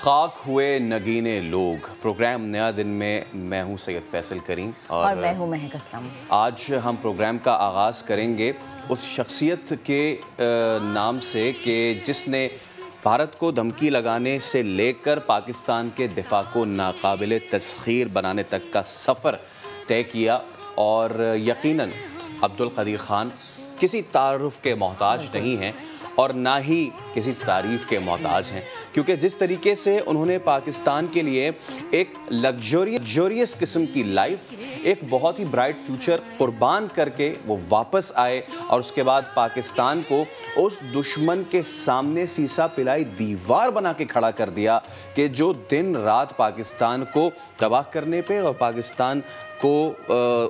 खाक हुए नगीने लोग प्रोग्राम नया दिन में मैं हूं सैयद फैसल करीम और मैं हूं महक असलम। आज हम प्रोग्राम का आगाज़ करेंगे उस शख्सियत के नाम से कि जिसने भारत को धमकी लगाने से लेकर पाकिस्तान के दिफा को नाकाबिल तस्खीर बनाने तक का सफ़र तय किया। और यकीनन अब्दुल कदीर ख़ान किसी तारुफ के मोहताज नहीं हैं और ना ही किसी तारीफ़ के मोहताज हैं, क्योंकि जिस तरीके से उन्होंने पाकिस्तान के लिए एक लग्जरियस किस्म की लाइफ, एक बहुत ही ब्राइट फ्यूचर कुर्बान करके वो वापस आए और उसके बाद पाकिस्तान को उस दुश्मन के सामने सीसा पिलाई दीवार बना के खड़ा कर दिया कि जो दिन रात पाकिस्तान को तबाह करने पे और पाकिस्तान को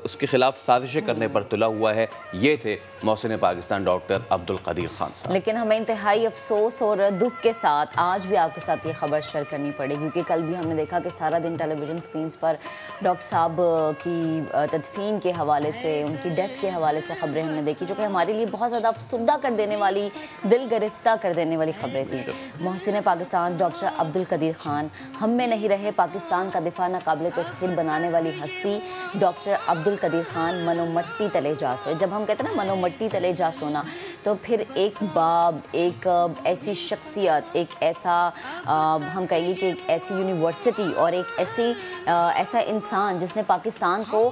उसके खिलाफ साजिशें करने पर तुला हुआ है, ये थे मोहसिन पाकिस्तान डॉक्टर अब्दुल कदीर ख़ान साहब। लेकिन हमें इंतहाई अफसोस और दुख के साथ आज भी आपके साथ ये खबर शेयर करनी पड़ी, क्योंकि कल भी हमने देखा कि सारा दिन टेलीविज़न स्क्रीन्स पर डॉक्टर साहब की तदफीन के हवाले से, उनकी डेथ के हवाले से खबरें हमने देखी, जो कि हमारे लिए बहुत ज़्यादा अफसुर्दा कर देने वाली, दिल गिरफ्तार कर देने वाली खबरें थी। मोहसिन पाकिस्तान डॉक्टर अब्दुल कदीर ख़ान हम में नहीं रहे, पाकिस्तान का दिफा नाकाबिल तस्खीर बनाने वाली हस्ती डॉक्टर अब्दुल कदीर ख़ान मनो मट्टी तले जा सोए। जब हम कहते हैं ना मनो मट्टी तले जा सोना, तो फिर एक बाब, एक ऐसी शख्सियत, एक ऐसा हम कहेंगे कि एक ऐसी यूनिवर्सिटी और एक ऐसा इंसान जिसने पाकिस्तान को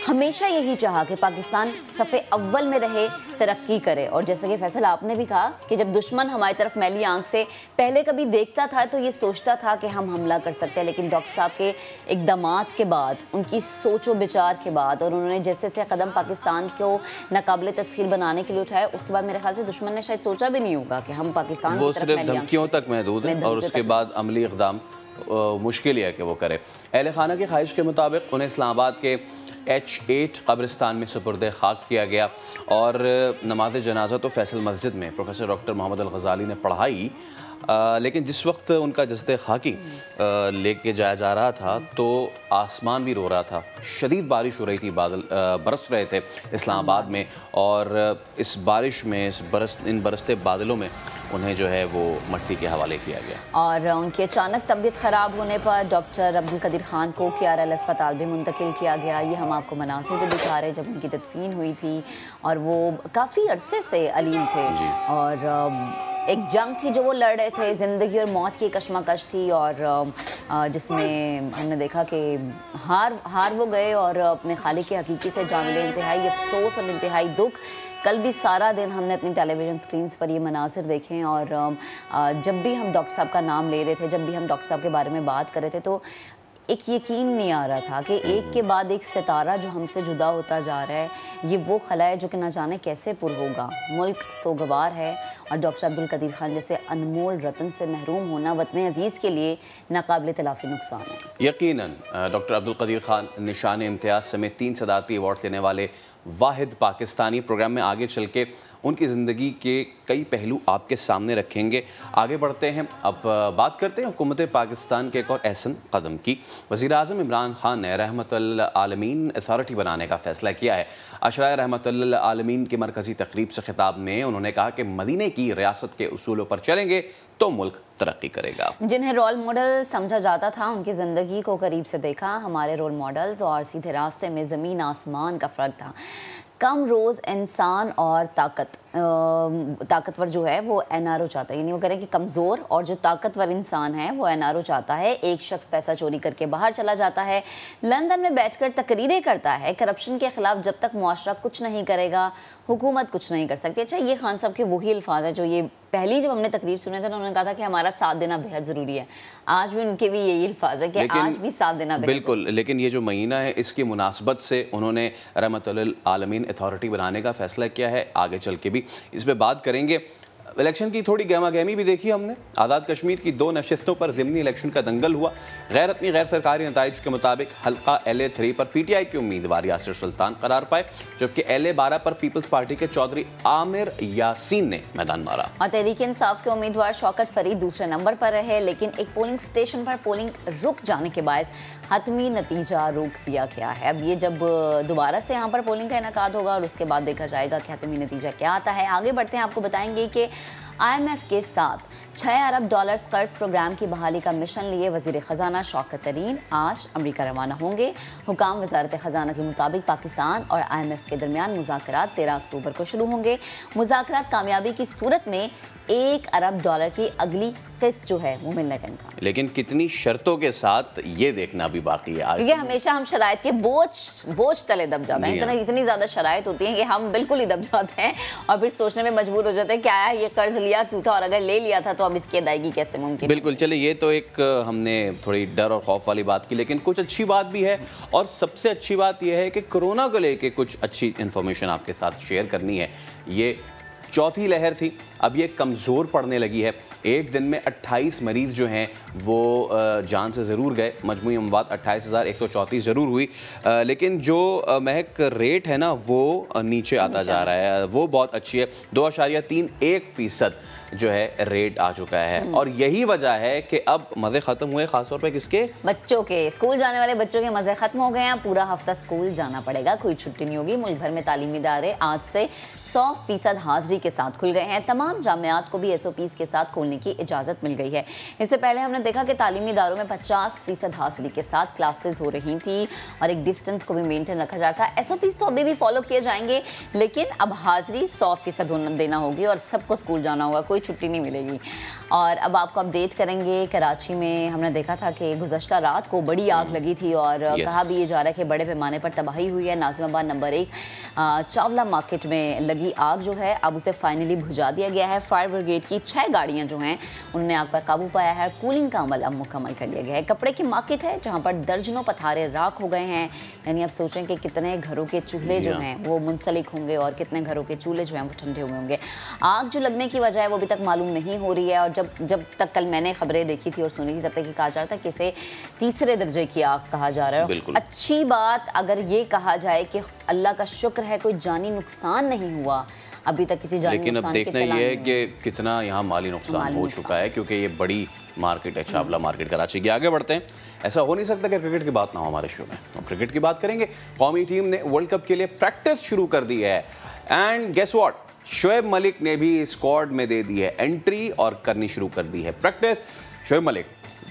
हमेशा यही चाहा कि पाकिस्तान सफ़े अव्वल में रहे, तरक्की करे। और जैसे कि फैसल आपने भी कहा कि जब दुश्मन हमारी तरफ मैली आंख से पहले कभी देखता था तो ये सोचता था कि हम हमला कर सकते हैं, लेकिन डॉक्टर साहब के इक़दामात के बाद, उनकी सोचो विचार के बाद, और उन्होंने जैसे जैसे कदम पाकिस्तान को नाकाबिल तस्खीर बनाने के लिए उठाया, उसके बाद मेरे ख्याल से दुश्मन ने शायद सोचा भी नहीं होगा कि हम पाकिस्तान वो सिर्फ धमकियों तक महदूद है और उसके बाद अमली इक़दाम मुश्किल है कि वो करे। अहले खाना की ख्वाहिश के मुताबिक उन्हें इस्लामाबाद के H8 कब्रिस्तान में सुपुर्द खाक किया गया और नमाज जनाजा तो फैसल मस्जिद में प्रोफेसर डॉक्टर मोहम्मद अल गज़ाली ने पढ़ाई। लेकिन जिस वक्त उनका जस्ते खाकी लेके जाया जा रहा था तो आसमान भी रो रहा था, शदीद बारिश हो रही थी, बादल बरस रहे थे इस्लामाबाद में, और इस बारिश में इन बरसते बादलों में उन्हें जो है वो मट्टी के हवाले किया गया। और उनकी अचानक तबीयत ख़राब होने पर डॉक्टर अब्दुल कदीर ख़ान को KRL अस्पताल भी मुंतकिल किया गया। ये हम आपको मनासिर भी दिखा रहे हैं जब उनकी तदफीन हुई थी, और वो काफ़ी अरसे से अलील थे और एक जंग थी जो वो लड़ रहे थे, ज़िंदगी और मौत की कशमकश थी, और जिसमें हमने देखा कि हार वो गए और अपने खालिक के हकीकी से जा मिले। इंतहाई अफसोस और इंतहाई दुख। कल भी सारा दिन हमने अपनी टेलीविज़न स्क्रीन्स पर ये मनासिर देखे, और जब भी हम डॉक्टर साहब का नाम ले रहे थे, जब भी हम डॉक्टर साहब के बारे में बात कर रहे थे, तो एक यकीन नहीं आ रहा था कि एक के बाद एक सितारा जो हमसे जुदा होता जा रहा है, ये वो खला है जो कि ना जाने कैसे पुर होगा। मुल्क सोगवार है और डॉक्टर अब्दुल कदीर ख़ान जैसे अनमोल रतन से महरूम होना वतन अजीज़ के लिए नाकाबिल तलाफ़ी नुकसान है। यकीनन डॉक्टर अब्दुल कदीर ख़ान निशान इम्तियाज़ समेत 3 सदारती अवार्ड लेने वाले वाहिद पाकिस्तानी। प्रोग्राम में आगे चल के उनकी ज़िंदगी के कई पहलू आपके सामने रखेंगे। आगे बढ़ते हैं, अब बात करते हैं हुकूमत पाकिस्तान के एक और अहसन कदम की। वज़ीर-ए-आज़म इमरान ख़ान ने रहमतुल आलमीन अथॉरिटी बनाने का फ़ैसला किया है। अशराए रहमतुल आलमीन की मरकज़ी तकरीब से खिताब में उन्होंने कहा कि मदीने की रियासत के उसूलों पर चलेंगे तो मुल्क तरक्की करेगा। जिन्हें रोल मॉडल समझा जाता था, उनकी ज़िंदगी को करीब से देखा। हमारे रोल मॉडल्स और सीधे रास्ते में ज़मीन आसमान का फ़र्क था। कम रोज़ इंसान और ताकतवर जो है वो NRO चाहता है, यानी वो करें कि कमज़ोर, और जो ताकतवर इंसान है वो NRO चाहता है। एक शख्स पैसा चोरी करके बाहर चला जाता है, लंदन में बैठकर तकरीरें करता है, करप्शन के ख़िलाफ़ जब तक मुआशरा कुछ नहीं करेगा हुकूमत कुछ नहीं कर सकती। अच्छा, ये खान साहब के वही अल्फाज है जो ये पहली जब हमने तकरीर सुने थे, उन्होंने कहा था कि हमारा साथ देना बेहद ज़रूरी है। आज भी उनके भी यही अल्फाज है कि आज भी साथ देना बिल्कुल। लेकिन ये जो महीना है, इसकी मुनासबत से उन्होंने रहमतुल आलमीन अथॉरिटी बनाने का फ़ैसला किया है। आगे चल के भी इस पर बात करेंगे। इलेक्शन की थोड़ी गहमा गहमी भी देखी हमने। आज़ाद कश्मीर की 2 नशिस्तों पर ज़िमनी इलेक्शन का दंगल हुआ। गैर अपनी गैर सरकारी नताइज के मुताबिक हल्का LA3 पर PTI के उम्मीदवार यासिर सुल्तान करार पाए, जबकि LA12 पर पीपल्स पार्टी के चौधरी आमिर यासीन ने मैदान मारा। और तहरीक इंसाफ के उम्मीदवार शौकत फरीद दूसरे नंबर पर रहे, लेकिन एक पोलिंग स्टेशन पर पोलिंग रुक जाने के बायस हतमी नतीजा रोक दिया गया है। अब ये जब दोबारा से यहाँ पर पोलिंग का इनेकाद होगा और उसके बाद देखा जाएगा कि हतमी नतीजा क्या आता है। आगे बढ़ते हैं, आपको बताएंगे कि IMF के साथ 6 अरब डॉलर्स कर्ज प्रोग्राम की बहाली का मिशन लिए वजीर खजाना शौकत तरीन आज अमेरिका रवाना होंगे। हुकाम वजारत खजाना के मुताबिक पाकिस्तान और IMF के दरमियान मुज़ाकरात 13 अक्टूबर को शुरू होंगे। मुज़ाकरात कामयाबी की सूरत में 1 अरब डॉलर की अगली किस्त जो है वो मिलने का इम्कान। लेकिन कितनी शर्तों के साथ ये देखना भी बाकी है। आज क्योंकि हमेशा हम शराइत के बोझ तले दब जाते हैं। इतनी ज़्यादा शराइत होती है कि हम बिल्कुल ही दब जाते हैं और फिर सोचने में मजबूर हो जाते हैं क्या है ये कर्ज लिया क्यों था और अगर ले लिया था तो अब इसकी अदायगी कैसे मुमकिन। बिल्कुल, चलिए ये तो एक हमने थोड़ी डर और खौफ वाली बात की, लेकिन कुछ अच्छी बात भी है और सबसे अच्छी बात यह है कि कोरोना को लेके कुछ अच्छी इंफॉर्मेशन आपके साथ शेयर करनी है। ये चौथी लहर थी, अब ये कमज़ोर पड़ने लगी है। एक दिन में 28 मरीज़ जो हैं वो जान से ज़रूर गए, मजमूई अमवात 28,134 ज़रूर हुई, लेकिन जो महक रेट है ना वो नीचे आता जा रहा है, वो बहुत अच्छी है। 2.31% जो है रेट आ चुका है और यही वजह है कि अब मज़े ख़त्म हुए, ख़ासतौर पे किसके? बच्चों के। स्कूल जाने वाले बच्चों के मज़े ख़त्म हो गए हैं। पूरा हफ्ता स्कूल जाना पड़ेगा, कोई छुट्टी नहीं होगी। मुल्क भर में तालीमी इदारे आज से 100% हाजिरी के साथ खुल गए हैं। तमाम जामियात को भी SOPs के साथ खोलने की इजाज़त मिल गई है। इससे पहले हमने देखा कि तालीमी इदारों में 50% हाजिरी के साथ क्लासेस हो रही थी और एक डिस्टेंस को भी मेंटेन रखा जा रहा था। SOPs तो अभी भी फॉलो किए जाएंगे, लेकिन अब हाजिरी 100% देना होगी और सबको स्कूल जाना होगा, कोई छुट्टी नहीं मिलेगी। और अब आपको अपडेट करेंगे, कराची में हमने देखा था कि गुज़श्ता रात को बड़ी आग लगी थी और कहा भी ये जा रहा है कि बड़े पैमाने पर तबाही हुई है। नाज़िमाबाद नंबर 1 चावला मार्केट में लगी आग जो है अब उसे फाइनली बुझा दिया गया है। फायर ब्रिगेड की 6 गाड़ियां जो हैं उन्होंने आग पर काबू पाया है। कूलिंग का अमल अब मुकम्मल कर लिया गया है। कपड़े की मार्केट है जहां पर दर्जनों पथारे राख हो गए हैं। यानी अब सोचें कि कितने घरों के चूल्हे जो हैं वो मुंसलिक होंगे और कितने घरों के चूल्हे जो हैं वो ठंडे हुए होंगे। आग जो लगने की वजह है वो अभी तक मालूम नहीं हो रही है और जब तक कल मैंने खबरें देखी थी और सुनी थी तब तक ये कहा जा रहा था कि इसे तीसरे दर्जे की आग कहा जा रहा है। अच्छी बात अगर ये कहा जाए कि अल्लाह का शुक्र है कोई जानी नुकसान नहीं हुआ अभी तक किसी जानी लेकिन अब देखना ये है कि कितना यहाँ माली नुकसान हो चुका है, क्योंकि ये बड़ी मार्केट है, चावला मार्केट कराची की। आगे बढ़ते हैं। ऐसा हो नहीं सकता कि क्रिकेट की बात ना हो हमारे शो में। हम क्रिकेट की बात करेंगे। कौमी टीम ने वर्ल्ड कप के लिए प्रैक्टिस शुरू कर दी है and guess what, Shoaib Malik ने भी स्क्वाड में दे दी है एंट्री और करनी शुरू कर दी है प्रैक्टिस। शोएब मलिक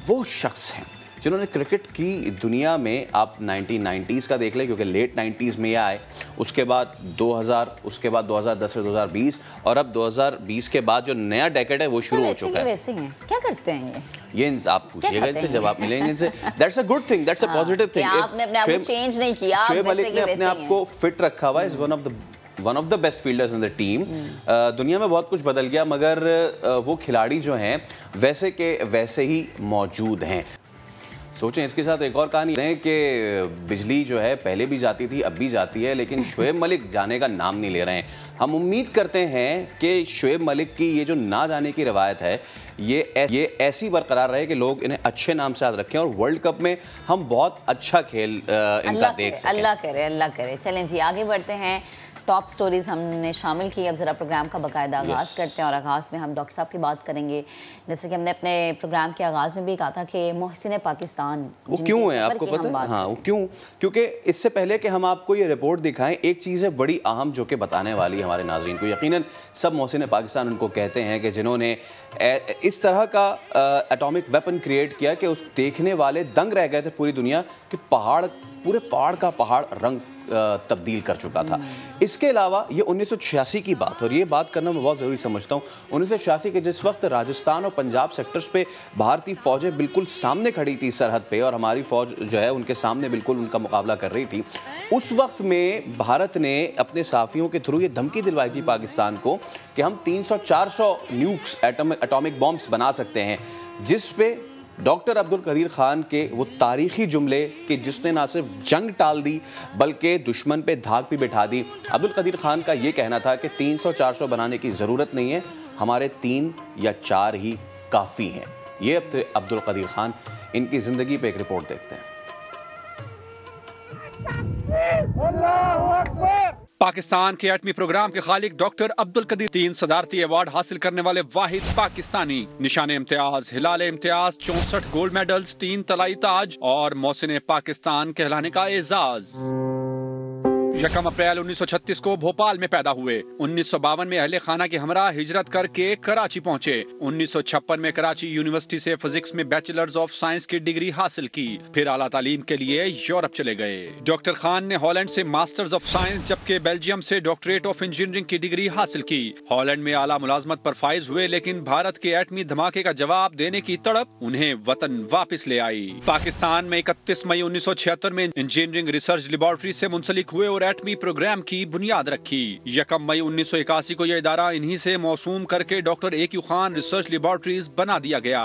वो शख्स हैं जिन्होंने क्रिकेट की दुनिया में, आप 1990s का देख लें क्योंकि लेट 90s में यह आए, उसके बाद 2000, उसके बाद 2010 से 2020 और अब 2020 के बाद जो नया डेकेड है वो शुरू हो चुका है। वैसे हैं क्या करते हैं ये आप पूछिएगा इनसे जब आप मिलेंगे इनसे। That's a good thing, that's a positive thing. आपने अपने आप को चेंज नहीं किया, शोएब मलिक ने अपने आप को फिट रखा हुआ, is one of the best fielders in the team. दुनिया में बहुत कुछ बदल गया मगर वो खिलाड़ी जो हैं वैसे के वैसे ही मौजूद हैं। सोचें इसके साथ एक और कहानी है कि बिजली जो है पहले भी जाती थी अब भी जाती है, लेकिन शोएब मलिक जाने का नाम नहीं ले रहे हैं। हम उम्मीद करते हैं कि शोएब मलिक की ये जो ना जाने की रवायत है ये ऐसी बरकरार रहे कि लोग इन्हें अच्छे नाम से याद रखें और वर्ल्ड कप में हम बहुत अच्छा खेल इनका देख सकें। अल्लाह करे। चलें जी आगे बढ़ते हैं। टॉप स्टोरीज हमने शामिल की। अब ज़रा प्रोग्राम का बाकायदा आगाज़ करते हैं और आगाज़ में हम डॉक्टर साहब की बात करेंगे। जैसे कि हमने अपने प्रोग्राम के आगाज़ में भी कहा था कि मोहसिन पाकिस्तान वो क्यों है आपको पता है? हाँ, वो क्यों? क्योंकि इससे पहले कि हम आपको ये रिपोर्ट दिखाएं, एक चीज़ है बड़ी अहम जो कि बताने वाली हमारे नाज़रीन को। यकीनन सब मोहसिन पाकिस्तान उनको कहते हैं कि जिन्होंने इस तरह का एटॉमिक वेपन क्रिएट किया कि उस देखने वाले दंग रह गए थे पूरी दुनिया कि पूरे पहाड़ का पहाड़ रंग तब्दील कर चुका था। इसके अलावा ये 1986 की बात, और ये बात करना मैं बहुत ज़रूरी समझता हूँ। 1986 के जिस वक्त राजस्थान और पंजाब सेक्टर्स पे भारतीय फ़ौजें बिल्कुल सामने खड़ी थी सरहद पे और हमारी फ़ौज जो है उनके सामने बिल्कुल उनका मुकाबला कर रही थी, उस वक्त में भारत ने अपने साफियों के थ्रू ये धमकी दिलवाई थी पाकिस्तान को कि हम 300-400 न्यूक्स एटॉमिक बॉम्ब्स बना सकते हैं, जिस पे डॉक्टर अब्दुल कदीर खान के वो तारीखी जुमले कि जिसने ना सिर्फ जंग टाल दी बल्कि दुश्मन पे धाक भी बिठा दी। अब्दुल कदीर खान का ये कहना था कि 300-400 बनाने की ज़रूरत नहीं है, हमारे 3 या 4 ही काफ़ी हैं। ये अब थे अब्दुल कदीर खान। इनकी ज़िंदगी पे एक रिपोर्ट देखते हैं। पाकिस्तान के एटमी प्रोग्राम के खालिक डॉक्टर अब्दुल कदीर 3 सदारती अवार्ड हासिल करने वाले वाहिद पाकिस्तानी। निशान इम्तियाज, हिलाल इम्तियाज, 64 गोल्ड मेडल्स, 3 तलाई ताज और मोहसिन पाकिस्तान कहलाने का एजाज। 1 अप्रैल 1936 को भोपाल में पैदा हुए। 1952 में अहले खाना के हमरा हिजरत करके कराची पहुंचे। 1956 में कराची यूनिवर्सिटी से फिजिक्स में बैचलर्स ऑफ साइंस की डिग्री हासिल की। फिर आला तालीम के लिए यूरोप चले गए। डॉक्टर खान ने हॉलैंड से मास्टर्स ऑफ साइंस जबकि बेल्जियम से डॉक्टरेट ऑफ इंजीनियरिंग की डिग्री हासिल की। हॉलैंड में आला मुलाजमत पर फाइज हुए, लेकिन भारत के एटमी धमाके का जवाब देने की तड़प उन्हें वतन वापस ले आई। पाकिस्तान में 31 मई 1976 में इंजीनियरिंग रिसर्च लेबोरेटरी से मुंसलिक हुए और एटमी प्रोग्राम की बुनियाद रखी। 1 मई 1981 को यह इदारा इन्हीं से मौसूम करके डॉक्टर ए.क्यू. खान रिसर्च लेबोरेटरीज बना दिया गया।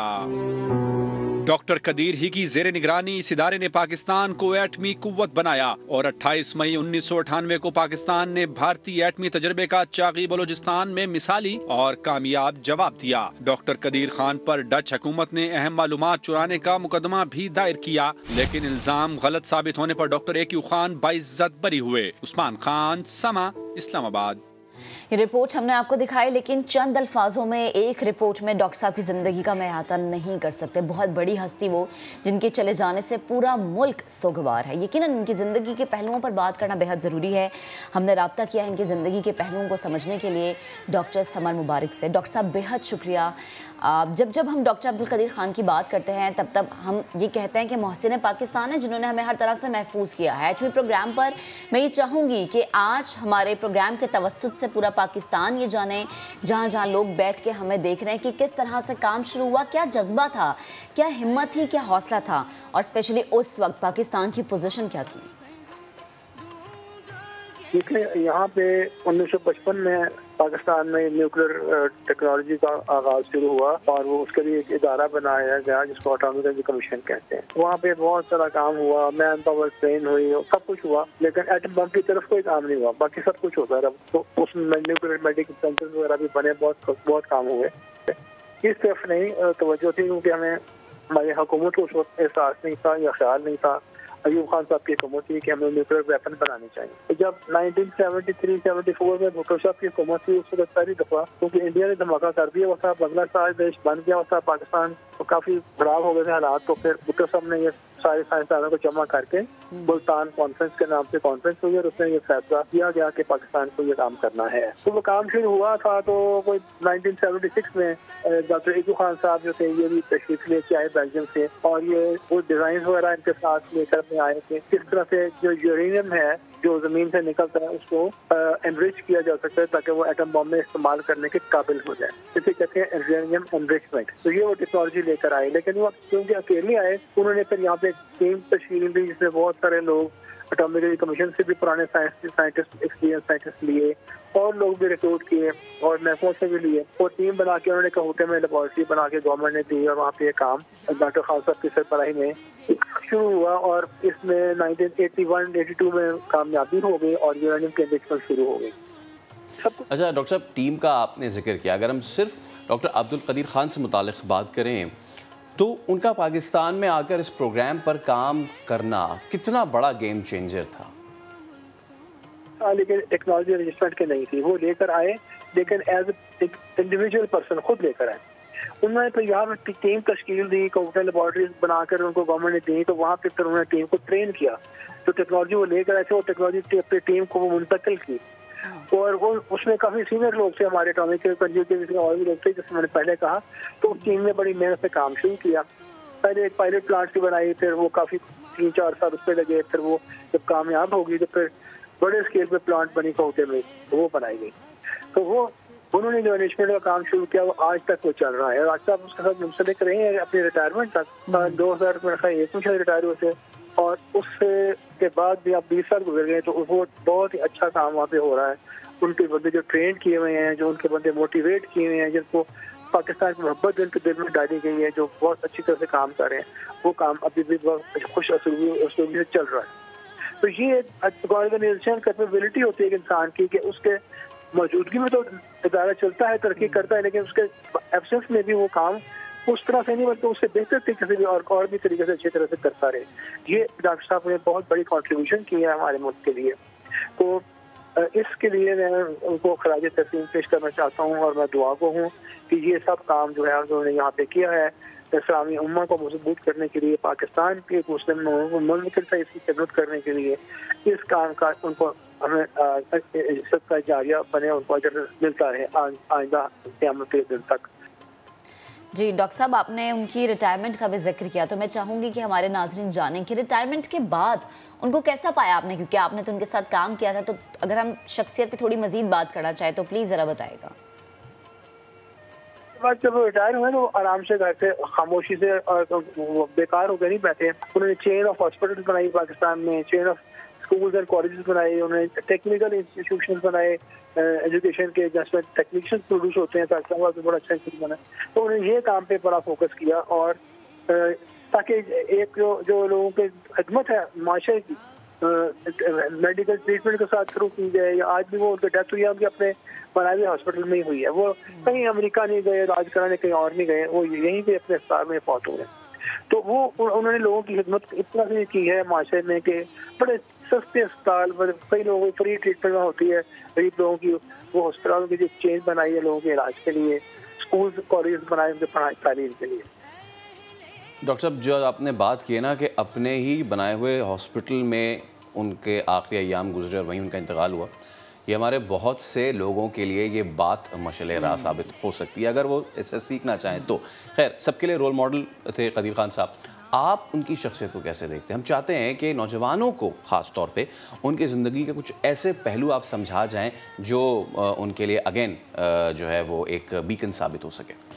डॉक्टर कदीर ही की जेर निगरानी इस इदारे ने पाकिस्तान को एटमी कुव्वत बनाया और 28 मई 1998 को पाकिस्तान ने भारतीय एटमी तजर्बे का चागी बलोचिस्तान में मिसाली और कामयाब जवाब दिया। डॉक्टर कदीर खान पर डच हुकूमत ने अहम मालूमात चुराने का मुकदमा भी दायर किया, लेकिन इल्जाम गलत साबित होने पर डॉक्टर ए.क्यू. खान बाइज्जत बरी हुए। उस्मान खान, समा, इस्लामाबाद। ये रिपोर्ट हमने आपको दिखाई, लेकिन चंद अल्फाजों में एक रिपोर्ट में डॉक्टर साहब की ज़िंदगी का मैं अहाता नहीं कर सकते। बहुत बड़ी हस्ती वो, जिनके चले जाने से पूरा मुल्क सोगवार है। यकीनन इनकी ज़िंदगी के पहलुओं पर बात करना बेहद ज़रूरी है। हमने राब्ता किया इनकी ज़िंदगी के पहलुओं को समझने के लिए डॉक्टर समर मुबारक से। डॉक्टर साहब बेहद शुक्रिया। जब हम डॉक्टर अब्दुल कदीर खान की बात करते हैं तब हम ये कहते हैं कि मोहसिन पाकिस्तान है, जिन्होंने हमें हर तरह से महफूज किया है। एटमी प्रोग्राम पर मैं ये चाहूँगी कि आज हमारे प्रोग्राम के तवस्सुत से पूरा पाकिस्तान ये जाने, जहाँ लोग बैठ के हमें देख रहे हैं, कि किस तरह से काम शुरू हुआ, क्या जज्बा था, क्या हिम्मत थी, क्या हौसला था, और स्पेशली उस वक्त पाकिस्तान की पोजीशन क्या थी। देखिए, यहाँ पे 1955 में पाकिस्तान में न्यूक्लियर टेक्नोलॉजी का आगाज शुरू हुआ और वो उसके लिए एक इदारा बनाया गया जिसको एटॉमिक एनर्जी कमीशन कहते हैं। वहाँ पे बहुत सारा काम हुआ, मैन पावर ट्रेन हुई, सब कुछ हुआ, लेकिन एटम बम की तरफ कोई काम नहीं हुआ। बाकी सब कुछ होता रहा। तो उसमें न्यूक्लियर मेडिकल सेंटर्स वगैरह भी बने, बहुत काम हुए। इस तरफ नहीं तवज्जो थी, क्योंकि हमें हमारी हुकूमत को उस वक्त एहसास नहीं था या ख्याल नहीं था। अयूब खान साहब की हुकूमत थी कि हमें न्यूक्लियर वेपन बनाने चाहिए। तो जब 1973-74 में भुट्टो साहब की हुकूमत थी, उस वक्त पहली दफा क्योंकि इंडिया ने धमाका कर दिया हुआ था, बांग्लादेश देश बन गया हुआ था, पाकिस्तान तो काफी खराब हो गए थे हालात। तो फिर भुट्टो साहब ने ये सारे साइंसदानों को जमा करके मुल्तान कॉन्फ्रेंस के नाम से कॉन्फ्रेंस हुई और उसमें ये फैसला किया गया कि पाकिस्तान को ये काम करना है। तो वो काम शुरू हुआ था। तो कोई 1976 में डॉक्टर ए.क्यू. खान साहब जो थे ये भी तशरीफ लेके आए बेल्जियम से, और ये वो डिजाइन वगैरह इनके साथ लेकर में आए थे किस तरह से जो यूरेनियम है जो जमीन से निकलता है उसको एनरिच किया जा सकता है ताकि वो एटम बम में इस्तेमाल करने के काबिल हो जाए। इसे कहते हैं यूरेनियम एनरिचमेंट। तो ये वो टेक्नोलॉजी लेकर आए, लेकिन वो क्योंकि अकेले आए, उन्होंने फिर यहाँ पे टीम तश्कील दी जिसमें बहुत सारे लोग एटॉमिक एनर्जी कमीशन से भी पुराने साइंटिस्ट एक्सपीरियंस साइंटिस्ट लिए और लोग भी रिक्रूट किए और महफूज से भी लिए और टीम बना के उन्होंने कहूटे में लेबोरेटरी बना के गवर्नमेंट ने दी और वहाँ पे ये काम डॉक्टर खान साहब की सरबराही में शुरू हुआ और इसमें 1981-82 में कामयाबी हो गई और यूरेनियम की एनरिचमेंट शुरू हो गई। अच्छा डॉक्टर साहब, टीम का आपने जिक्र किया, अगर हम सिर्फ डॉक्टर अब्दुल कदीर खान से मुतालिक बात करें तो उनका पाकिस्तान में आकर इस प्रोग्राम पर काम करना कितना बड़ा गेम चेंजर था? लेकिन टेक्नोलॉजी रजिस्टर्ड के नहीं थी, वो लेकर आए, लेकिन एज एक इंडिविजुअल पर्सन खुद लेकर आए। उन्होंने फिर यहाँ पर टीम तश्कील दी, कंप्यूटर लेबोरेटरीज बनाकर उनको गवर्नमेंट ने दी, तो वहाँ पे फिर उन्होंने टीम को ट्रेन किया। तो टेक्नोलॉजी वो लेकर आए थे, वो टेक्नोलॉजी अपनी टीम को वो मुंतकिल की और वो उसमें काफी सीनियर लोग थे हमारे एटॉमिक एनर्जी और भी लोग थे जैसे मैंने पहले कहा। तो उस टीम ने बड़ी मेहनत से काम शुरू किया। पहले एक पायलट प्लांट की बनाई, फिर वो काफी 3-4 साल उस पर लगे, फिर वो जब कामयाब होगी तो फिर बड़े स्केल पे प्लांट बनी कहूटे में वो बनाई गई। तो वो उन्होंने जो मैनेजमेंट का काम शुरू किया वो आज तक वो चल रहा है। आज तक उसके साथ मुंसलिक रहे हैं अपने रिटायरमेंट तक। 2001 में रिटायर हुए थे और उससे के बाद भी अब 20 साल गुजर गए, तो वो बहुत ही अच्छा काम वहाँ पे हो रहा है। उनके बंदे जो ट्रेन किए हुए हैं, जो उनके बंदे मोटिवेट किए हुए हैं, जिनको पाकिस्तान की मोहब्बत उनके दिल में डाली गई है, जो बहुत अच्छी तरह से काम कर रहे हैं, वो काम अभी भी बहुत खुश असलूबी से चल रहा है। तो ये ऑर्गेनाइजेशन कैपेबिलिटी होती है एक इंसान की कि उसके मौजूदगी में तो इदारा चलता है, तरक्की करता है, लेकिन उसके एब्सेंस में भी वो काम उस तरह से नहीं बल्कि उससे बेहतर तरीके से भी और भी तरीके से अच्छी तरह से करता रहे। ये डॉक्टर साहब ने बहुत बड़ी कंट्रीब्यूशन की है हमारे मुल्क के लिए। तो इसके लिए मैं उनको खराज तस्लीम पेश करना चाहता हूँ और मैं दुआ को हूँ कि ये सब काम जो है उन्होंने यहाँ पे किया है इस्लामी उम्मा को मजबूत करने के लिए, पाकिस्तान के मुस्लिम मुल्क से इसकी खिदमत करने के लिए, इस काम का उनको हमें सबका जारिया बने, उनको अजर मिलता रहे आइंदा क़यामत के दिन तक। जी डॉक्टर साहब, आपने उनकी रिटायरमेंट का भी जिक्र किया, तो मैं चाहूँगी कि हमारे नाज़रीन जानें कि रिटायरमेंट के बाद उनको कैसा पाया आपने, क्योंकि आपने तो उनके साथ काम किया था। तो अगर हम शख्सियत पे थोड़ी मज़ीद बात करना चाहें तो प्लीज़ ज़रा बताएगा। जब वो रिटायर हुए तो आराम से घर से खामोशी से बेकार होकर नहीं बैठे। उन्होंने चेन ऑफ हॉस्पिटल बनाई पाकिस्तान में, chain of schools and colleges बनाए, उन्होंने टेक्निकल इंस्टीट्यूशन बनाए एजुकेशन के, जिसमें टेक्नीशियंस प्रोड्यूस होते हैं। फैसलाबाद में बड़ा अच्छा इंस्टीट्यूट बना, तो उन्होंने ये काम पे बड़ा फोकस किया, और ताकि एक जो लोगों की खिदमत है माशरे की, मेडिकल ट्रीटमेंट के साथ शुरू की जाए। या आज भी वो उनकी डेथ हुई है, उनके अपने बनाए हुए हॉस्पिटल में ही हुई है। वो कहीं अमेरिका नहीं गए इलाज कराने, कहीं और नहीं गए, वो यहीं पे अपने अस्पताल में फौत हुए। तो वो उन्होंने लोगों की खिदमत इतना से की है माशरे में कि बड़े सस्ते अस्पताल, कई लोगों को फ्री ट्रीटमेंट होती है गरीब लोगों की, वो हॉस्पिटलों की जो चेंज बनाई है लोगों के इलाज के लिए, स्कूल कॉलेज बनाए उनके पढ़ाई तालीम के लिए। डॉक्टर साहब, जो आपने बात की है ना कि अपने ही बनाए हुए हॉस्पिटल में उनके आखिरी अय्याम गुजरे और वहीं उनका इंतकाल हुआ, ये हमारे बहुत से लोगों के लिए ये बात मशअले राह साबित हो सकती है अगर वो इसे सीखना चाहें तो। खैर, सबके लिए रोल मॉडल थे कदीर खान साहब। आप उनकी शख्सियत को कैसे देखते हैं? हम चाहते हैं कि नौजवानों को ख़ास तौर पे उनकी ज़िंदगी के कुछ ऐसे पहलू आप समझा जाएं जो उनके लिए अगेन जो है वो एक बीकन साबित हो सके।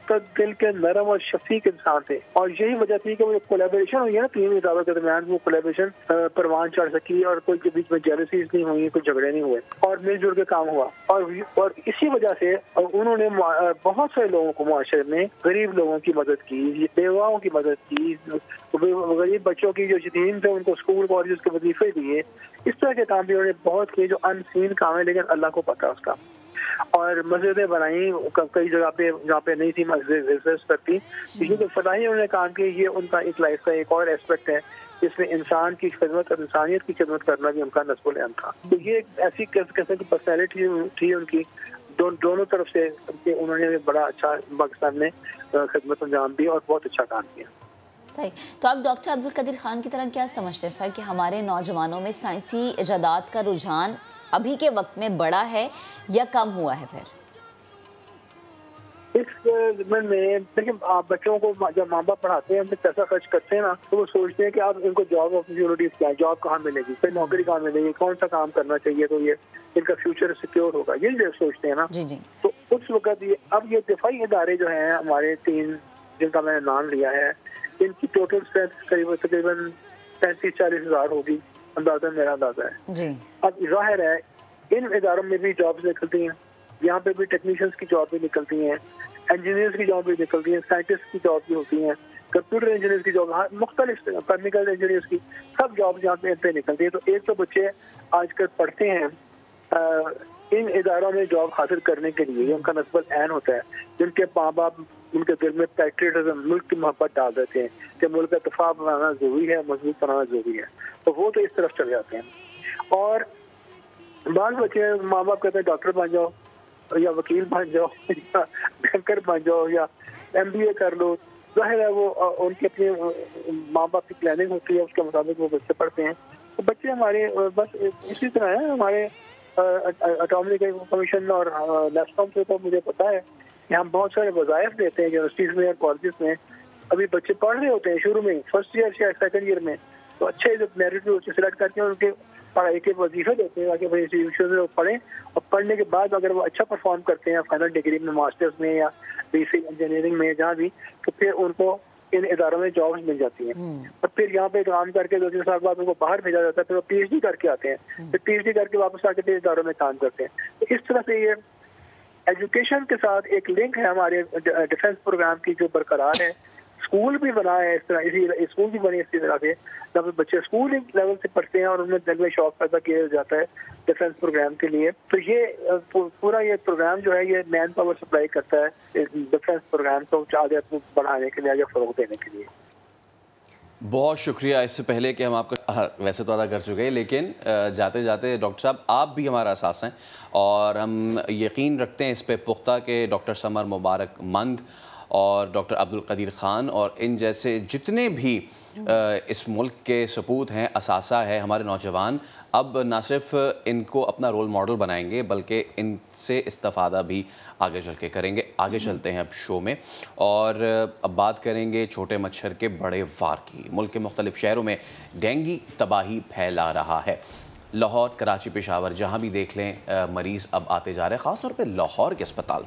दिल के नरम और शफीक इंसान थे, और यही वजह थी कि वो कोलैबोरेशन हुई है ना तीन इदारों के दरमियान, वो कोलैबोरेशन परवान चढ़ सकी और कोई के बीच में जेलसीज नहीं हुई, कोई झगड़े नहीं हुए, और मिलजुल के काम हुआ। और इसी वजह से उन्होंने बहुत सारे लोगों को मुआशरे में, गरीब लोगों की मदद की, बेवाओं की मदद की, गरीब बच्चों की जो यतीम थे उनको स्कूल कॉलेज के वजीफे दिए। इस तरह के काम भी उन्होंने बहुत किए जो अनसीन काम है, लेकिन अल्लाह को पता उसका। और मस्जिदें बनाई कई जगह पे जहाँ पे नहीं थी मस्जिद एग्जिस्ट करती, ये तो फलाही उन्होंने काम किया। ये उनका एक लाइफ का एक और एस्पेक्ट है जिसमें इंसान की खिदमत और इंसानियत की खिदमत करना भी उनका नस्बुल अम था। तो ये ऐसी किस्म की पर्सनैलिटी थी उनकी दोनों तरफ से, उन्होंने बड़ा अच्छा पाकिस्तान में खिदमत अंजाम दी और बहुत अच्छा काम किया। सही। तो आप डॉक्टर अब्दुल कदीर खान की तरह क्या समझते हैं सर कि हमारे नौजवानों में साइंसी इजादात का रुझान अभी के वक्त में बढ़ा है या कम हुआ है? फिर इस ज़माने में देखिए, आप बच्चों को जब माँ बाप पढ़ाते हैं, उनसे पैसा खर्च करते हैं ना, तो वो सोचते हैं कि आप इनको जॉब अपॉर्चुनिटीज क्या है, जॉब कहाँ मिलेगी, फिर नौकरी कहाँ मिलेगी, कौन सा काम करना चाहिए तो ये इनका फ्यूचर सिक्योर होगा, ये जो सोचते हैं ना। जी जी। तो उस वक्त ये दिफाई इदारे जो हैं हमारे तीन, जिनका मैंने नाम लिया है, इनकी टोटल स्ट्रेंथ तकरीबन 35-40 हज़ार होगी, अंदाजा मेरा अंदाजा है जी। अब जाहिर है इन इदारों में भी जॉब्स निकलती हैं, यहाँ पे भी टेक्नीशियंस की जॉब भी निकलती हैं, इंजीनियर्स की जॉब भी निकलती हैं, साइंटिस्ट की जॉब भी होती हैं, कंप्यूटर इंजीनियर्स की जॉब, मुख्तलिफ केमिकल इंजीनियर्स की सब जॉब यहाँ पे निकलती है। तो एक तो बच्चे आजकल पढ़ते हैं इन इदारों में जॉब हासिल करने के लिए, उनका नस्बल ऐन होता है, जिनके माँ बाप उनके दिल में पैट्रियटिज्म, मुल्क की मोहब्बत डाल देते हैं कि मुल्क का इत्तेफाक बनाना जरूरी है, मजबूत बनाना जरूरी है, तो वो तो इस तरफ चले जाते हैं। और बाल बच्चे माँ बाप कहते हैं डॉक्टर बन जाओ या वकील बन जाओ या बैंकर बन जाओ या MBA कर लो। जाहिर है वो उनकी अपनी माँ बाप की प्लानिंग होती है, उसके मुताबिक वो बच्चे पढ़ते हैं। तो बच्चे हमारे बस इसी तरह है। हमारे एटॉमिक कमीशन और नेस्कॉम से तो मुझे पता है कि हम बहुत सारे वज़ाइफ देते हैं यूनिवर्सिटीज़ में और कॉलेजेस में। अभी बच्चे पढ़ रहे होते हैं शुरू में, फर्स्ट ईयर या सेकंड ईयर में, तो अच्छे जो मेरिट में सिलेक्ट करके उनके पढ़ाई के वजीफे देते हैं ताकि भाई इंस्टीट्यूशन में पढ़ें, और पढ़ने के बाद अगर वो अच्छा परफॉर्म करते हैं फाइनल डिग्री में, मास्टर्स में या बेसिक इंजीनियरिंग में जहाँ भी, तो फिर उनको इन इदारों में जॉब्स मिल जाती हैं। और फिर यहाँ पे काम करके 2-3 साल बाद उनको बाहर भेजा जाता है, फिर वो PhD करके आते हैं, फिर PhD करके वापस आके फिर इदारों में काम करते हैं। तो इस तरह से ये एजुकेशन के साथ एक लिंक है हमारे डिफेंस प्रोग्राम की जो बरकरार है। स्कूल भी बना है इस तरह, इसी स्कूल भी बने इसी तरह से, जब बच्चे स्कूल लेवल से पढ़ते हैं और उनमें दिल में शौक पैदा किया जाता है डिफेंस प्रोग्राम के लिए। तो ये पूरा ये प्रोग्राम जो है ये मैन पावर सप्लाई करता है डिफेंस प्रोग्राम को आगे बढ़ाने के लिए, आगे फरोग देने के लिए। बहुत शुक्रिया। इससे पहले कि हम आपको वैसे तो अदा कर चुके हैं, लेकिन जाते जाते डॉक्टर साहब आप भी हमारा एहसास हैं और हम यकीन रखते हैं इस पे पुख्ता कि डॉक्टर समर मुबारक मंद और डॉक्टर अब्दुल कदीर ख़ान और इन जैसे जितने भी इस मुल्क के सपूत हैं, असासा है, हमारे नौजवान अब न सिर्फ इनको अपना रोल मॉडल बनाएंगे बल्कि इनसे इस्तेफ़ादा भी आगे चल के करेंगे। आगे चलते हैं अब शो में और अब बात करेंगे छोटे मच्छर के बड़े वार की। मुल्क के मुख्तलिफ शहरों में डेंगू तबाही फैला रहा है। लाहौर, कराची, पेशावर जहाँ भी देख लें मरीज़ अब आते जा रहे हैं। ख़ास तौर पर लाहौर के अस्पताल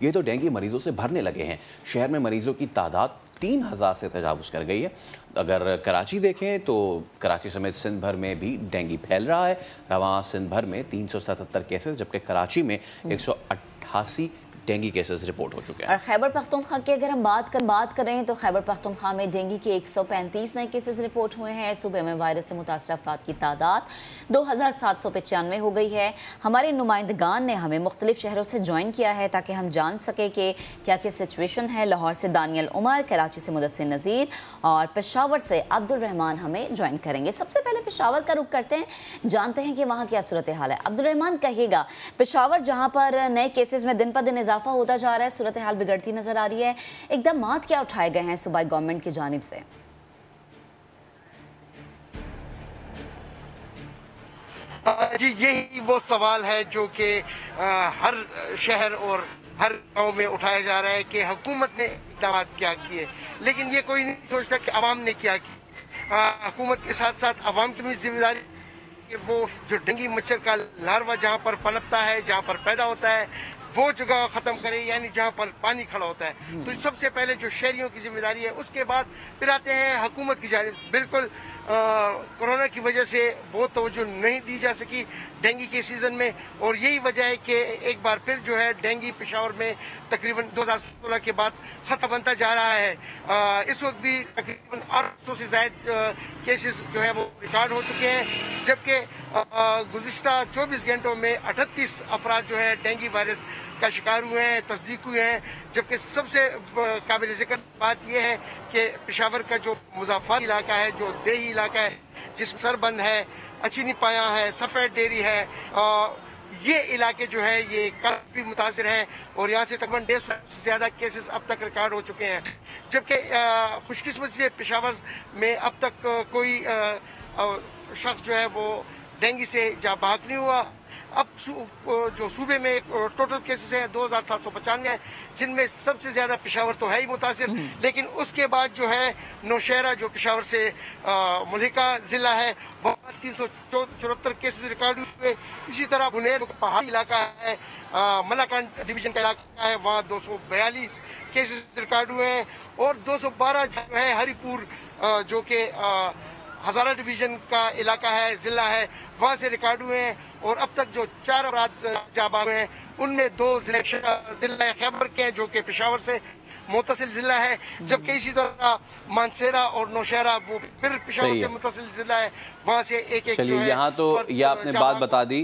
ये तो डेंगू मरीज़ों से भरने लगे हैं। शहर में मरीज़ों की तादाद 3000 से तजावुज़ कर गई है। अगर कराची देखें तो कराची समेत सिंध भर में भी डेंगू फैल रहा है। वहाँ सिंध भर में 377 केसेस जबकि कराची में 188 डेंगू केसेस रिपोर्ट हो चुके हैं। और खैबर पख्तूनख्वा की अगर हम बात करें तो खैबर पख्तूनख्वा में डेंगू के 135 नए केसेस रिपोर्ट हुए हैं। सूबे में वायरस से मुतासर अफराद की तादाद 2795 हो गई है। हमारे नुमाइंदगान ने हमें मुख्तलिफ शहरों से ज्वाइन किया है ताकि हम जान सकें कि क्या क्या सिचुएशन है। लाहौर से दानियल उमर, कराची से मुदस्सिर नज़ीर और पेशावर से अब्दुल रहमान हमें ज्वाइन करेंगे। सबसे पहले पेशावर का रुख करते हैं, जानते हैं कि वहाँ क्या सूरत हाल है। अब्दुल रहमान, कहिएगा, पेशावर जहाँ पर नए केसेस में दिन पर दिन इजाफा होता जा रहा है, सूरत हाल बिगड़ती नजर आ रही है, इक़दामात क्या उठाए गए हैं सूबाई गवर्नमेंट की जानिब से? जी, यही वो सवाल है जो कि हर शहर और हर गांव में उठाया जा रहा है कि हुकूमत ने इक़दाम क्या किए, लेकिन ये कोई नहीं सोचता कि अवाम ने क्या किया। हुकूमत के साथ साथ अवाम की भी जिम्मेदारी कि वो जो डेंगू मच्छर का लार्वा जहाँ पर पनपता है, जहाँ पर पैदा होता है, वो जगह ख़त्म करे, यानी जहाँ पर पानी खड़ा होता है। तो सबसे पहले जो शहरियों की जिम्मेदारी है, उसके बाद फिर आते हैं हुकूमत की जानिब। बिल्कुल कोरोना की वजह से वो तवज्जो नहीं दी जा सकी डेंगू के सीज़न में, और यही वजह है कि एक बार फिर जो है डेंगू पेशावर में तकरीबन 2016 के बाद खतरा बनता जा रहा है। इस वक्त भी तकरीबन 800 से ज़ायद केसेस जो है वो रिकॉर्ड हो चुके हैं, जबकि गुज़िश्ता 24 घंटों में 38 अफराद जो है डेंगू वायरस का शिकार हुए हैं, तस्दीक हुए हैं। जबकि सबसे काबिल ज़िक्र बात यह है कि पेशावर का जो मुज़फ्फर इलाका है, जो देही इलाका है, जिसमें सरबंद है, अचीनी पाया है, सफ़ेद डेरी है, ये इलाके जो है ये काफ़ी मुतासिर हैं और यहाँ से तकरीबन 150 से ज़्यादा केसेस अब तक रिकॉर्ड हो चुके हैं। जबकि खुशकिस्मती से पेशावर में अब तक कोई शख्स जो है वो डेंगू से जा भाग नहीं हुआ। अब जो सूबे में टोटल केसेस हैं 2795 हैं, जिनमें सबसे ज्यादा पेशावर तो है ही मुतासिर, लेकिन उसके बाद जो है नौशहरा जो पेशावर से मुल्हिका जिला है वहाँ 374 केसेस रिकॉर्ड हुए। इसी तरह बुनेर पहाड़ी इलाका है, मलाकान डिवीजन का इलाका है, वहाँ 242 केसेस रिकॉर्ड हुए हैं, और 212 जो है हरिपुर जो कि हजारा डिवीजन का इलाका है, जिला है, वहाँ से रिकॉर्ड हुए हैं। और अब तक जो 4 अफराद जाबाज हुए हैं उनमें 2 जिला खैबर के हैं जो कि पेशावर से मुतसिल जिला है, जबकि इसी तरह मानसेरा और नौशहरा वो फिर पेशावर से मुतसिल जिला है, वहाँ से एक एक। चलिए, यहाँ तो ये आपने बात बता दी।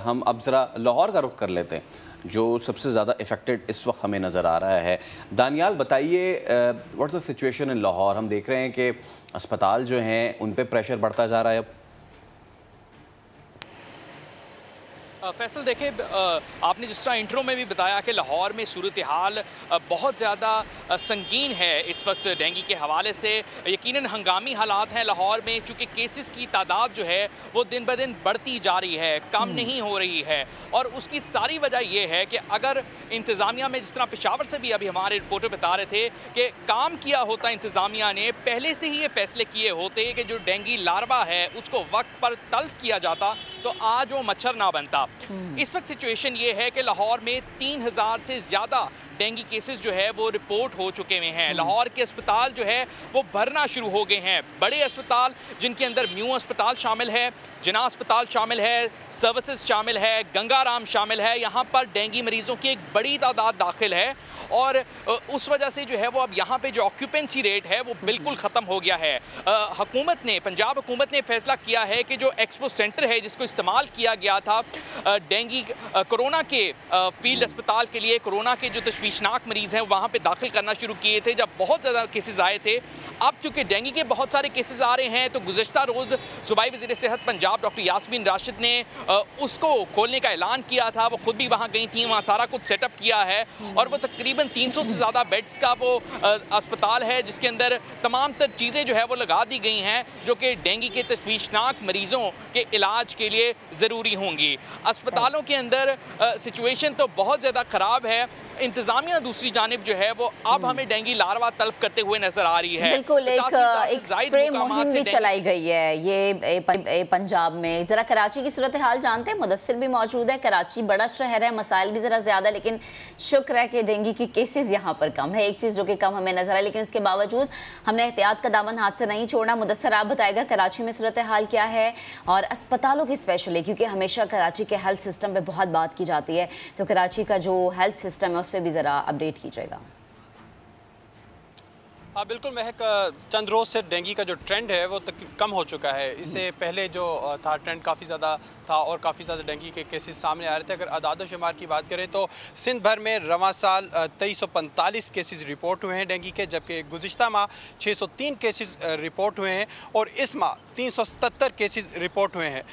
हम अब जरा लाहौर का रुख कर लेते हैं जो सबसे ज़्यादा इफेक्टेड इस वक्त हमें नज़र आ रहा है। दानियाल, बताइए what's the situation in Lahore. हम देख रहे हैं कि अस्पताल जो हैं उन पे प्रेशर बढ़ता जा रहा है। अब फैसल, देखिए, आपने जिस तरह इंट्रो में भी बताया कि लाहौर में सूरत हाल बहुत ज़्यादा संगीन है इस वक्त डेंगू के हवाले से। यकीनन हंगामी हालात हैं लाहौर में, चूँकि केसेस की तादाद जो है वो दिन ब दिन बढ़ती जा रही है, कम नहीं हो रही है। और उसकी सारी वजह ये है कि अगर इंतज़ामिया में, जिस तरह पेशावर से भी अभी हमारे रिपोर्टर बता रहे थे कि काम किया होता इंतज़ामिया ने, पहले से ही ये फैसले किए होते कि जो डेंगू लार्वा है उसको वक्त पर तल्फ किया जाता तो आज वो मच्छर ना बनता। इस वक्त सिचुएशन ये है कि लाहौर में 3000 से ज़्यादा डेंगू केसेस जो है वो रिपोर्ट हो चुके हुए हैं। लाहौर के अस्पताल जो है वो भरना शुरू हो गए हैं। बड़े अस्पताल जिनके अंदर म्यू अस्पताल शामिल है, जिना अस्पताल शामिल है, सर्विसेज शामिल है, गंगाराम शामिल है, यहाँ पर डेंगू मरीजों की एक बड़ी तादाद दाखिल है। और उस वजह से जो है वो अब यहाँ पे जो ऑक्यूपेंसी रेट है वो बिल्कुल ख़त्म हो गया है। हुकूमत ने, पंजाब हुकूमत ने फैसला किया है कि जो एक्सपो सेंटर है जिसको इस्तेमाल किया गया था डेंगू कोरोना के फील्ड अस्पताल के लिए, कोरोना के जो तशवीशनाक मरीज़ हैं वहाँ पे दाखिल करना शुरू किए थे जब बहुत ज़्यादा केसेस आए थे। अब चूँकि डेंगू के बहुत सारे केसेस आ रहे हैं तो गुज़श्ता रोज़ सूबाई वज़ीर सेहत पंजाब डॉक्टर यास्मीन राशिद ने उसको खोलने का ऐलान किया था। वो खुद भी वहाँ गई थी, वहाँ सारा कुछ सेटअप किया है और वो तकरीबन तकरीबन 300 से ज़्यादा बेड्स का वो अस्पताल है, जिसके अंदर तमाम तर चीज़ें जो है वो लगा दी गई हैं जो कि डेंगू के तशवीशनाक मरीज़ों के इलाज के लिए ज़रूरी होंगी। अस्पतालों के अंदर सिचुएशन तो बहुत ज़्यादा ख़राब है। इंतजामिया दूसरी जानिब जो है वो अब हमें डेंगू लार्वा तलब करते हुए नजर आ रही है। बिल्कुल, एक स्प्रे मुहिम भी चलाई गई है ये पंजाब में। जरा कराची की सूरत हाल जानते हैं, मुदस्सिर भी मौजूद है। कराची बड़ा शहर है, मसाइल भी जरा ज्यादा, लेकिन शुक्र है कि डेंगू की केसेस यहाँ पर कम है। एक चीज जो कि कम हमें नजर आई, लेकिन इसके बावजूद हमने एहतियात का दामन हाथ से नहीं छोड़ना। मुदस्सिर, आप बताएगा कराची में सूरत हाल क्या है और अस्पतालों की स्पेशली, क्योंकि हमेशा कराची के हेल्थ सिस्टम पे बहुत बात की जाती है, तो कराची का जो हेल्थ सिस्टम है पे भी ज़रा अपडेट कीजिएगा। हाँ बिल्कुल महक, चंद रोज़ से डेंगू का जो ट्रेंड है वो कम हो चुका है। इससे पहले जो था ट्रेंड काफ़ी ज़्यादा था और काफ़ी ज़्यादा डेंगू के केसेस सामने आ रहे थे। अगर अदाद शुमार की बात करें तो सिंध भर में रवां साल 2345 केसेस रिपोर्ट हुए हैं डेंगू के, जबकि गुज़िश्ता माह 603 केसेस रिपोर्ट हुए हैं और इस माह 377 केसेस रिपोर्ट हुए हैं।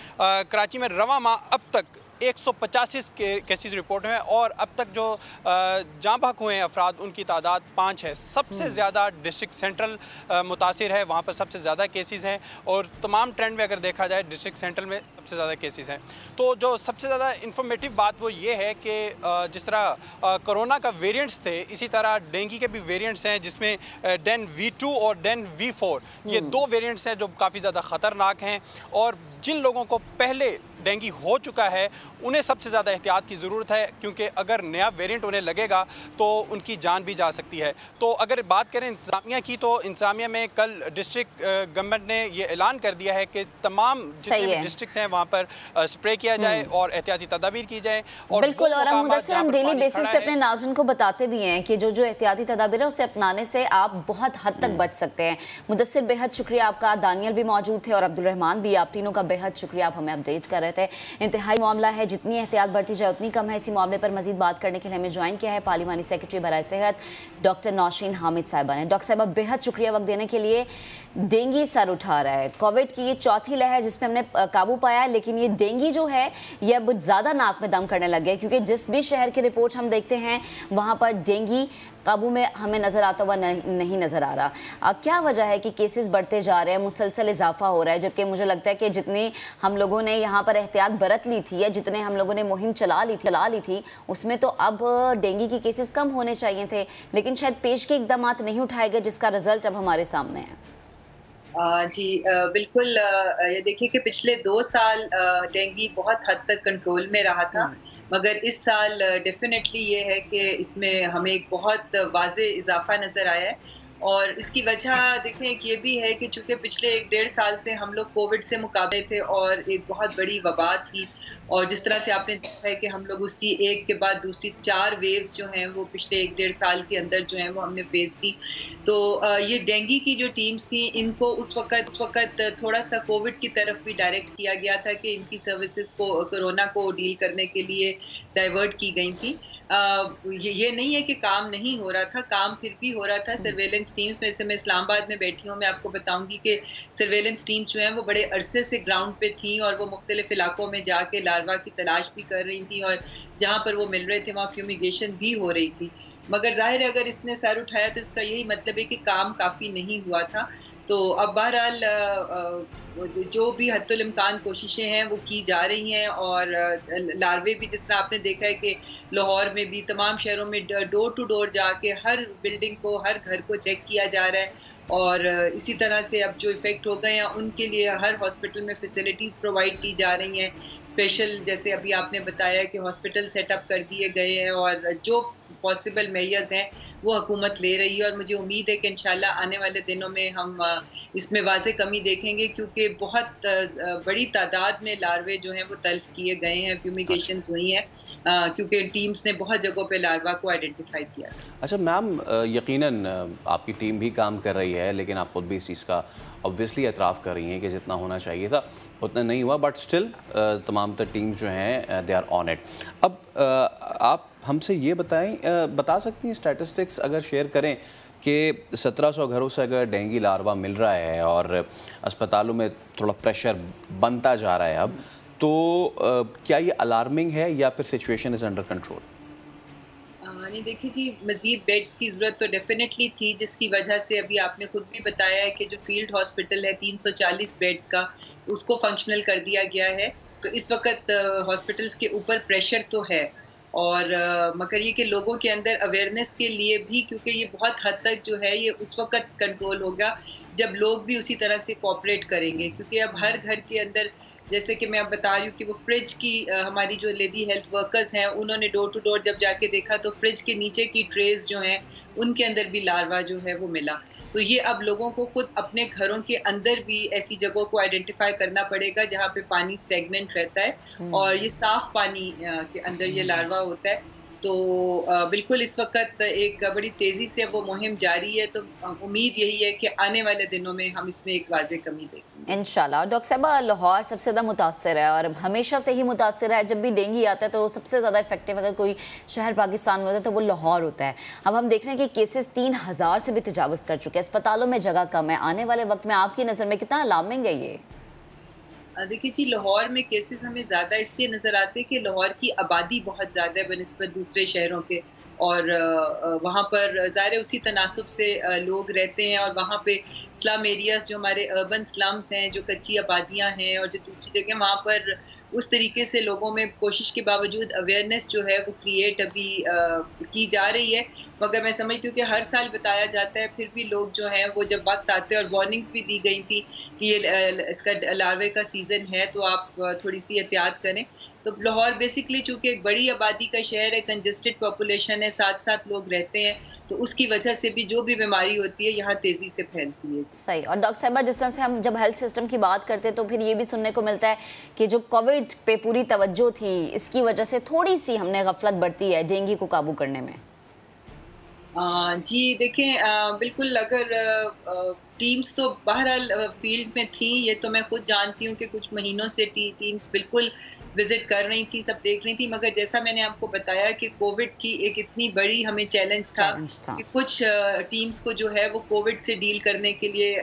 कराची में रवां माह अब तक 185 केसेस रिपोर्ट हुए हैं और अब तक जो जाँ बहक हुए हैं अफराद उनकी तादाद 5 है। सबसे ज़्यादा डिस्ट्रिक्ट सेंट्रल मुतासिर है, वहाँ पर सबसे ज़्यादा केसेस हैं और तमाम ट्रेंड में अगर देखा जाए डिस्ट्रिक्ट सेंट्रल में सबसे ज़्यादा केसेस हैं। तो जो सबसे ज़्यादा इंफॉर्मेटिव बात वो ये है कि जिस तरह कोरोना का वेरिएंट्स थे, इसी तरह डेंगू के भी वेरिएंट्स हैं, जिसमें डेन V2 और डेन V4 ये 2 वेरिएंट्स हैं जो काफ़ी ज़्यादा ख़तरनाक हैं। और जिन लोगों को पहले डेंगू हो चुका है उन्हें सबसे ज़्यादा एहतियात की ज़रूरत है, क्योंकि अगर नया वेरिएंट उन्हें लगेगा तो उनकी जान भी जा सकती है। तो अगर बात करें इंतज़ामिया की, तो इंतज़ामिया में कल डिस्ट्रिक्ट गवर्नमेंट ने ये ऐलान कर दिया है कि तमाम जितने भी डिस्ट्रिक्ट्स हैं वहाँ पर स्प्रे किया जाए और एहतियाती तदाबीर की जाए। और बिल्कुल, और हम डेली बेसिस पे अपने नाज़रीन को बताते भी हैं कि जो एहतियाती तदाबीर है उसे अपनाने से आप बहुत हद तक बच सकते हैं। मुदस्सिर, बेहद शुक्रिया आपका। दानियल भी मौजूद थे और अब्दुल रहमान भी, आप तीनों का बेहद शुक्रिया, आप हमें अपडेट कर रहे थे। इंतहाई मामला है, जितनी एहतियात बढ़ती जाए उतनी कम है। इसी मामले पर मजीद बात करने के लिए हमें ज्वाइन किया है पार्लिमानी सेक्रेटरी बराए सेहत डॉक्टर नौशीन हामिद साहिबा ने। डॉक्टर साहिबा, बेहद शुक्रिया वक्त देने के लिए। डेंगू सर उठा रहा है, कोविड की ये चौथी लहर जिसमें हमने काबू पाया, लेकिन ये डेंगू जो है ये अब ज़्यादा नाक में दम करने लग गया, क्योंकि जिस भी शहर की रिपोर्ट हम देखते हैं वहाँ पर डेंगू काबू में हमें नज़र आता हुआ नहीं नज़र आ रहा। क्या वजह है कि केसेस बढ़ते जा रहे हैं, मुसलसल इजाफा हो रहा है, जबकि मुझे लगता है कि जितनी हम लोगों ने यहाँ पर एहतियात बरत ली थी या जितने हम लोगों ने मुहिम चला ली थी उसमें तो अब डेंगू के केसेस कम होने चाहिए थे, लेकिन शायद पेश के इकदाम नहीं उठाए गए, जिसका रिजल्ट अब हमारे सामने है। जी बिल्कुल, ये देखिए कि पिछले 2 साल डेंगू बहुत हद तक कंट्रोल में रहा था, मगर इस साल डेफिनेटली ये है कि इसमें हमें एक बहुत वाज़े इजाफा नज़र आया है। और इसकी वजह देखें कि ये भी है कि चूँकि पिछले 1-1.5 साल से हम लोग कोविड से मुकाबले थे और एक बहुत बड़ी वबा थी, और जिस तरह से आपने देखा है कि हम लोग उसकी एक के बाद दूसरी 4 वेव्स जो हैं वो पिछले 1-1.5 साल के अंदर जो हैं वो हमने फेस की। तो ये डेंगू की जो टीम्स थी इनको उस वक्त थोड़ा सा कोविड की तरफ भी डायरेक्ट किया गया था कि इनकी सर्विसेज को कोरोना को डील करने के लिए डाइवर्ट की गई थी। ये नहीं है कि काम नहीं हो रहा था, काम फिर भी हो रहा था। सर्वेलेंस टीम्स में से मैं इस्लामाबाद में बैठी हूँ, मैं आपको बताऊंगी कि सर्वेलेंस टीम्स जो हैं वो बड़े अरसे से ग्राउंड पे थी और वो मुख्तलिफ इलाकों में जाके लार्वा की तलाश भी कर रही थी और जहाँ पर वो मिल रहे थे वहाँ फ्यूमिगेशन भी हो रही थी। मगर जाहिर है अगर इसने सर उठाया तो इसका यही मतलब है कि काम काफ़ी नहीं हुआ था। तो अब बहरहाल जो भी हद्दुल इम्कान कोशिशें हैं वो की जा रही हैं, और लार्वे भी जिस तरह आपने देखा है कि लाहौर में भी तमाम शहरों में डोर टू डोर जाके हर बिल्डिंग को, हर घर को चेक किया जा रहा है। और इसी तरह से अब जो इफ़ेक्ट हो गए हैं उनके लिए हर हॉस्पिटल में फैसिलिटीज़ प्रोवाइड की जा रही हैं स्पेशल, जैसे अभी आपने बताया कि हॉस्पिटल सेटअप कर दिए गए हैं और जो पॉसिबल मेजर्स हैं वो हुकूमत ले रही है। और मुझे उम्मीद है कि इंशाल्लाह आने वाले दिनों में हम इसमें वाज़े कमी देखेंगे, क्योंकि बहुत बड़ी तादाद में लार्वे जो हैं वो तल्फ किए गए हैं, फ्यूमिगेशंस हुई हैं, क्योंकि टीम्स ने बहुत जगहों पे लार्वा को आइडेंटिफाई किया। अच्छा मैम, यकीनन आपकी टीम भी काम कर रही है, लेकिन आप ख़ुद भी इस चीज़ का ऑब्वियसली एतराफ़ कर रही हैं कि जितना होना चाहिए था उतना नहीं हुआ, बट स्टिल तमाम तर टीम्स जो हैं दे आर ऑन इट। अब आप हमसे ये बता सकती हैं स्टैटिस्टिक्स अगर शेयर करें कि 1700 घरों से अगर डेंगू लार्वा मिल रहा है और अस्पतालों में थोड़ा प्रेशर बनता जा रहा है अब, तो क्या ये अलार्मिंग है या फिर सिचुएशन इज़ अंडर कंट्रोल? नहीं देखिए जी, मज़ीद बेड्स की ज़रूरत तो डेफिनेटली थी, जिसकी वजह से अभी आपने खुद भी बताया है कि जो फील्ड हॉस्पिटल है 340 बेड्स का, उसको फंक्शनल कर दिया गया है। तो इस वक्त हॉस्पिटल्स के ऊपर प्रेशर तो है, और मगर ये कि लोगों के अंदर अवेयरनेस के लिए भी, क्योंकि ये बहुत हद तक जो है ये उस वक्त कंट्रोल होगा जब लोग भी उसी तरह से कोऑपरेट करेंगे, क्योंकि अब हर घर के अंदर, जैसे कि मैं अब बता रही हूँ कि वो फ्रिज की हमारी जो लेडी हेल्थ वर्कर्स हैं उन्होंने डोर टू डोर जब जाके देखा तो फ्रिज के नीचे की ट्रेज जो हैं उनके अंदर भी लार्वा जो है वो मिला। तो ये अब लोगों को खुद अपने घरों के अंदर भी ऐसी जगहों को आइडेंटिफाई करना पड़ेगा जहाँ पे पानी स्टेगनेंट रहता है और ये साफ पानी के अंदर ये लार्वा होता है। तो बिल्कुल इस वक्त एक बड़ी तेज़ी से वो मुहिम जारी है, तो उम्मीद यही है कि आने वाले दिनों में हम इसमें एक वाज़ेह कमी देखेंगे इंशाल्लाह। डॉक्टर साहबा, लाहौर सबसे ज़्यादा मुतासर है और हमेशा से ही मुतासर है। जब भी डेंगू आता है तो सबसे ज़्यादा इफेक्टिव अगर कोई शहर पाकिस्तान में होता है तो वो लाहौर होता है। अब हम देख रहे हैं कि केसेस 3000 से भी तजावज़ कर चुके हैं, अस्पतालों में जगह कम है। आने वाले वक्त में आपकी नज़र में कितना अलार्मिंग है ये? देखिए जी, लाहौर में केसेस हमें ज़्यादा इसलिए नज़र आते हैं कि लाहौर की आबादी बहुत ज़्यादा है बनिस्बत दूसरे शहरों के, और वहाँ पर ज़ाहिर उसी तनासब से लोग रहते हैं, और वहाँ पे स्लम एरियाज़ जो हमारे अर्बन स्लम्स हैं, जो कच्ची आबादियाँ हैं और जो दूसरी जगह, वहाँ पर उस तरीके से लोगों में कोशिश के बावजूद अवेयरनेस जो है वो क्रिएट अभी की जा रही है। मगर मैं समझती हूँ कि हर साल बताया जाता है, फिर भी लोग जो हैं वो जब वक्त आते हैं, और वार्निंग्स भी दी गई थी कि ये इसका लार्वे का सीज़न है तो आप थोड़ी सी एहतियात करें। तो लाहौर बेसिकली चूँकि एक बड़ी आबादी का शहर है, कंजेस्टेड पॉपुलेशन है, साथ लोग रहते हैं, तो उसकी वजह से भी जो भी बीमारी होती है यहाँ तेज़ी से फैलती है। सही। और डॉक्टर साहबा, जिस तरह से हम जब हेल्थ सिस्टम की बात करते हैं तो फिर ये भी सुनने को मिलता है कि जो कोविड पे पूरी तवज्जो थी, इसकी वजह से थोड़ी सी हमने गफलत बरती है डेंगू को काबू करने में। जी देखें, बिल्कुल, अगर टीम्स तो बहरहाल फील्ड में थी, ये तो मैं खुद जानती हूँ कि कुछ महीनों से टीम्स बिल्कुल विजिट कर रही थी, सब देख रही थी, मगर जैसा मैंने आपको बताया कि कोविड की एक इतनी बड़ी हमें चैलेंज था कि कुछ टीम्स को जो है वो कोविड से डील करने के लिए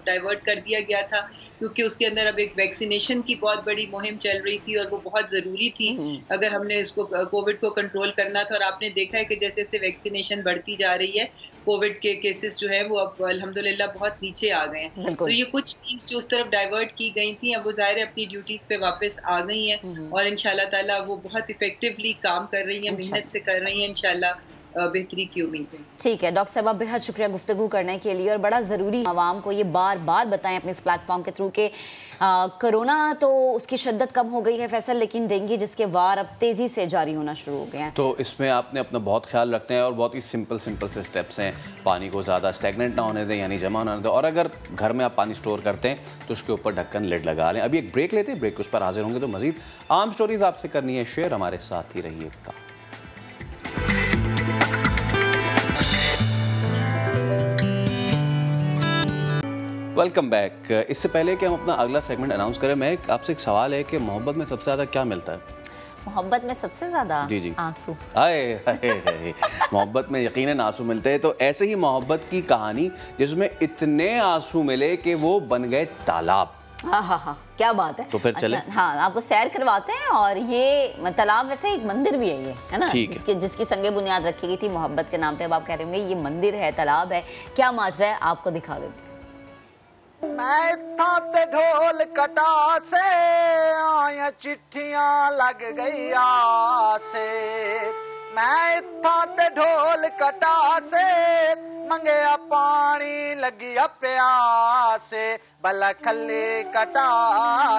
डाइवर्ट कर दिया गया था, क्योंकि उसके अंदर अब एक वैक्सीनेशन की बहुत बड़ी मुहिम चल रही थी और वो बहुत ज़रूरी थी अगर हमने इसको कोविड को कंट्रोल करना था। और आपने देखा है कि जैसे जैसे वैक्सीनेशन बढ़ती जा रही है, कोविड के केसेस जो है वो अब अल्हम्दुलिल्लाह बहुत नीचे आ गए हैं। तो ये कुछ टीम्स जो उस तरफ डाइवर्ट की गई थी, अब वो ज़ाहिर है अपनी ड्यूटीज़ पे वापस आ गई हैं, और इंशाल्लाह ताला वो बहुत इफेक्टिवली काम कर रही हैं, मेहनत से कर रही हैं, इंशाल्लाह बेहतरी की उम्मीद है। ठीक है डॉक्टर साहब, बेहद शुक्रिया गुफ्तगू करने के लिए, और बड़ा ज़रूरी आवाम को ये बार बार बताएं अपने इस प्लेटफॉर्म के थ्रू कि कोरोना तो उसकी शिद्दत कम हो गई है फैसल, लेकिन डेंगू जिसके वार अब तेज़ी से जारी होना शुरू हो गए हैं। तो इसमें आपने अपना बहुत ख्याल रखना है, और बहुत ही सिंपल से स्टेप्स हैं। पानी को ज़्यादा स्टैगनेंट ना होने दें, यानी जमा ना होने दें, और अगर घर में आप पानी स्टोर करते हैं तो उसके ऊपर ढक्कन लिड लगा लें। अभी एक ब्रेक लेते हैं, ब्रेक उस पर हाजिर होंगे तो मज़ीद आम स्टोरीज़ आपसे करनी है शेयर, हमारे साथ ही रहिएगा। Welcome back. इससे पहले कि हम अपना अगला सेगमेंट अनाउंस करें, मैं आपसे एक सवाल है कि मोहब्बत में सबसे ज़्यादा क्या मिलता है? मोहब्बत में सबसे ज़्यादा जी आंसू। मोहब्बत में यकीनन आंसू मिलते हैं। तो ऐसे ही मोहब्बत की कहानी जिसमें इतने आंसू मिले कि वो बन गए तालाब। हाँ, क्या बात है। तो फिर चले। हाँ, आपको सैर करवाते हैं, और ये तालाब वैसे एक मंदिर भी है, ये है ना, जिसकी संगे बुनियाद रखी गई थी मोहब्बत के नाम पे। अब आप कह रहे होंगे ये मंदिर है, तालाब है, क्या माजरा है, आपको दिखा देते हैं। मैं इत्थां ते ढोल कटा से आया चिट्ठियां लग गई आसे, मैं इत्थां ते ढोल कटा से मंगया पानी लगिया प्यासे, भला खल्ले कटा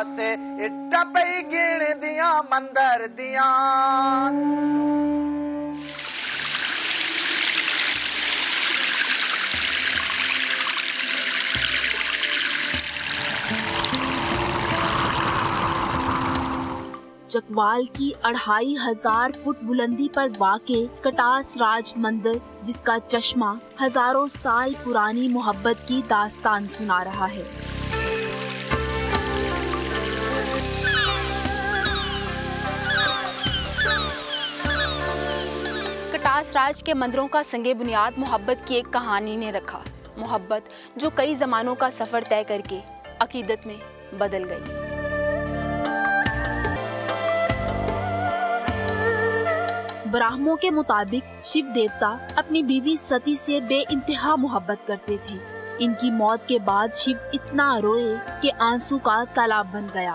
से इट्टा पई गिण दिया मंदर दिया। चकवाल की 2500 फुट बुलंदी पर वाक़े कटास राज मंदिर, जिसका चश्मा हजारों साल पुरानी मोहब्बत की दास्तान सुना रहा है। कटास राज के मंदिरों का संगे बुनियाद मोहब्बत की एक कहानी ने रखा। मोहब्बत जो कई ज़मानों का सफ़र तय करके अकीदत में बदल गई। ब्राह्मणों के मुताबिक शिव देवता अपनी बीवी सती से बेइंतहा मोहब्बत करते थे। इनकी मौत के बाद शिव इतना रोए कि आंसू का तालाब बन गया।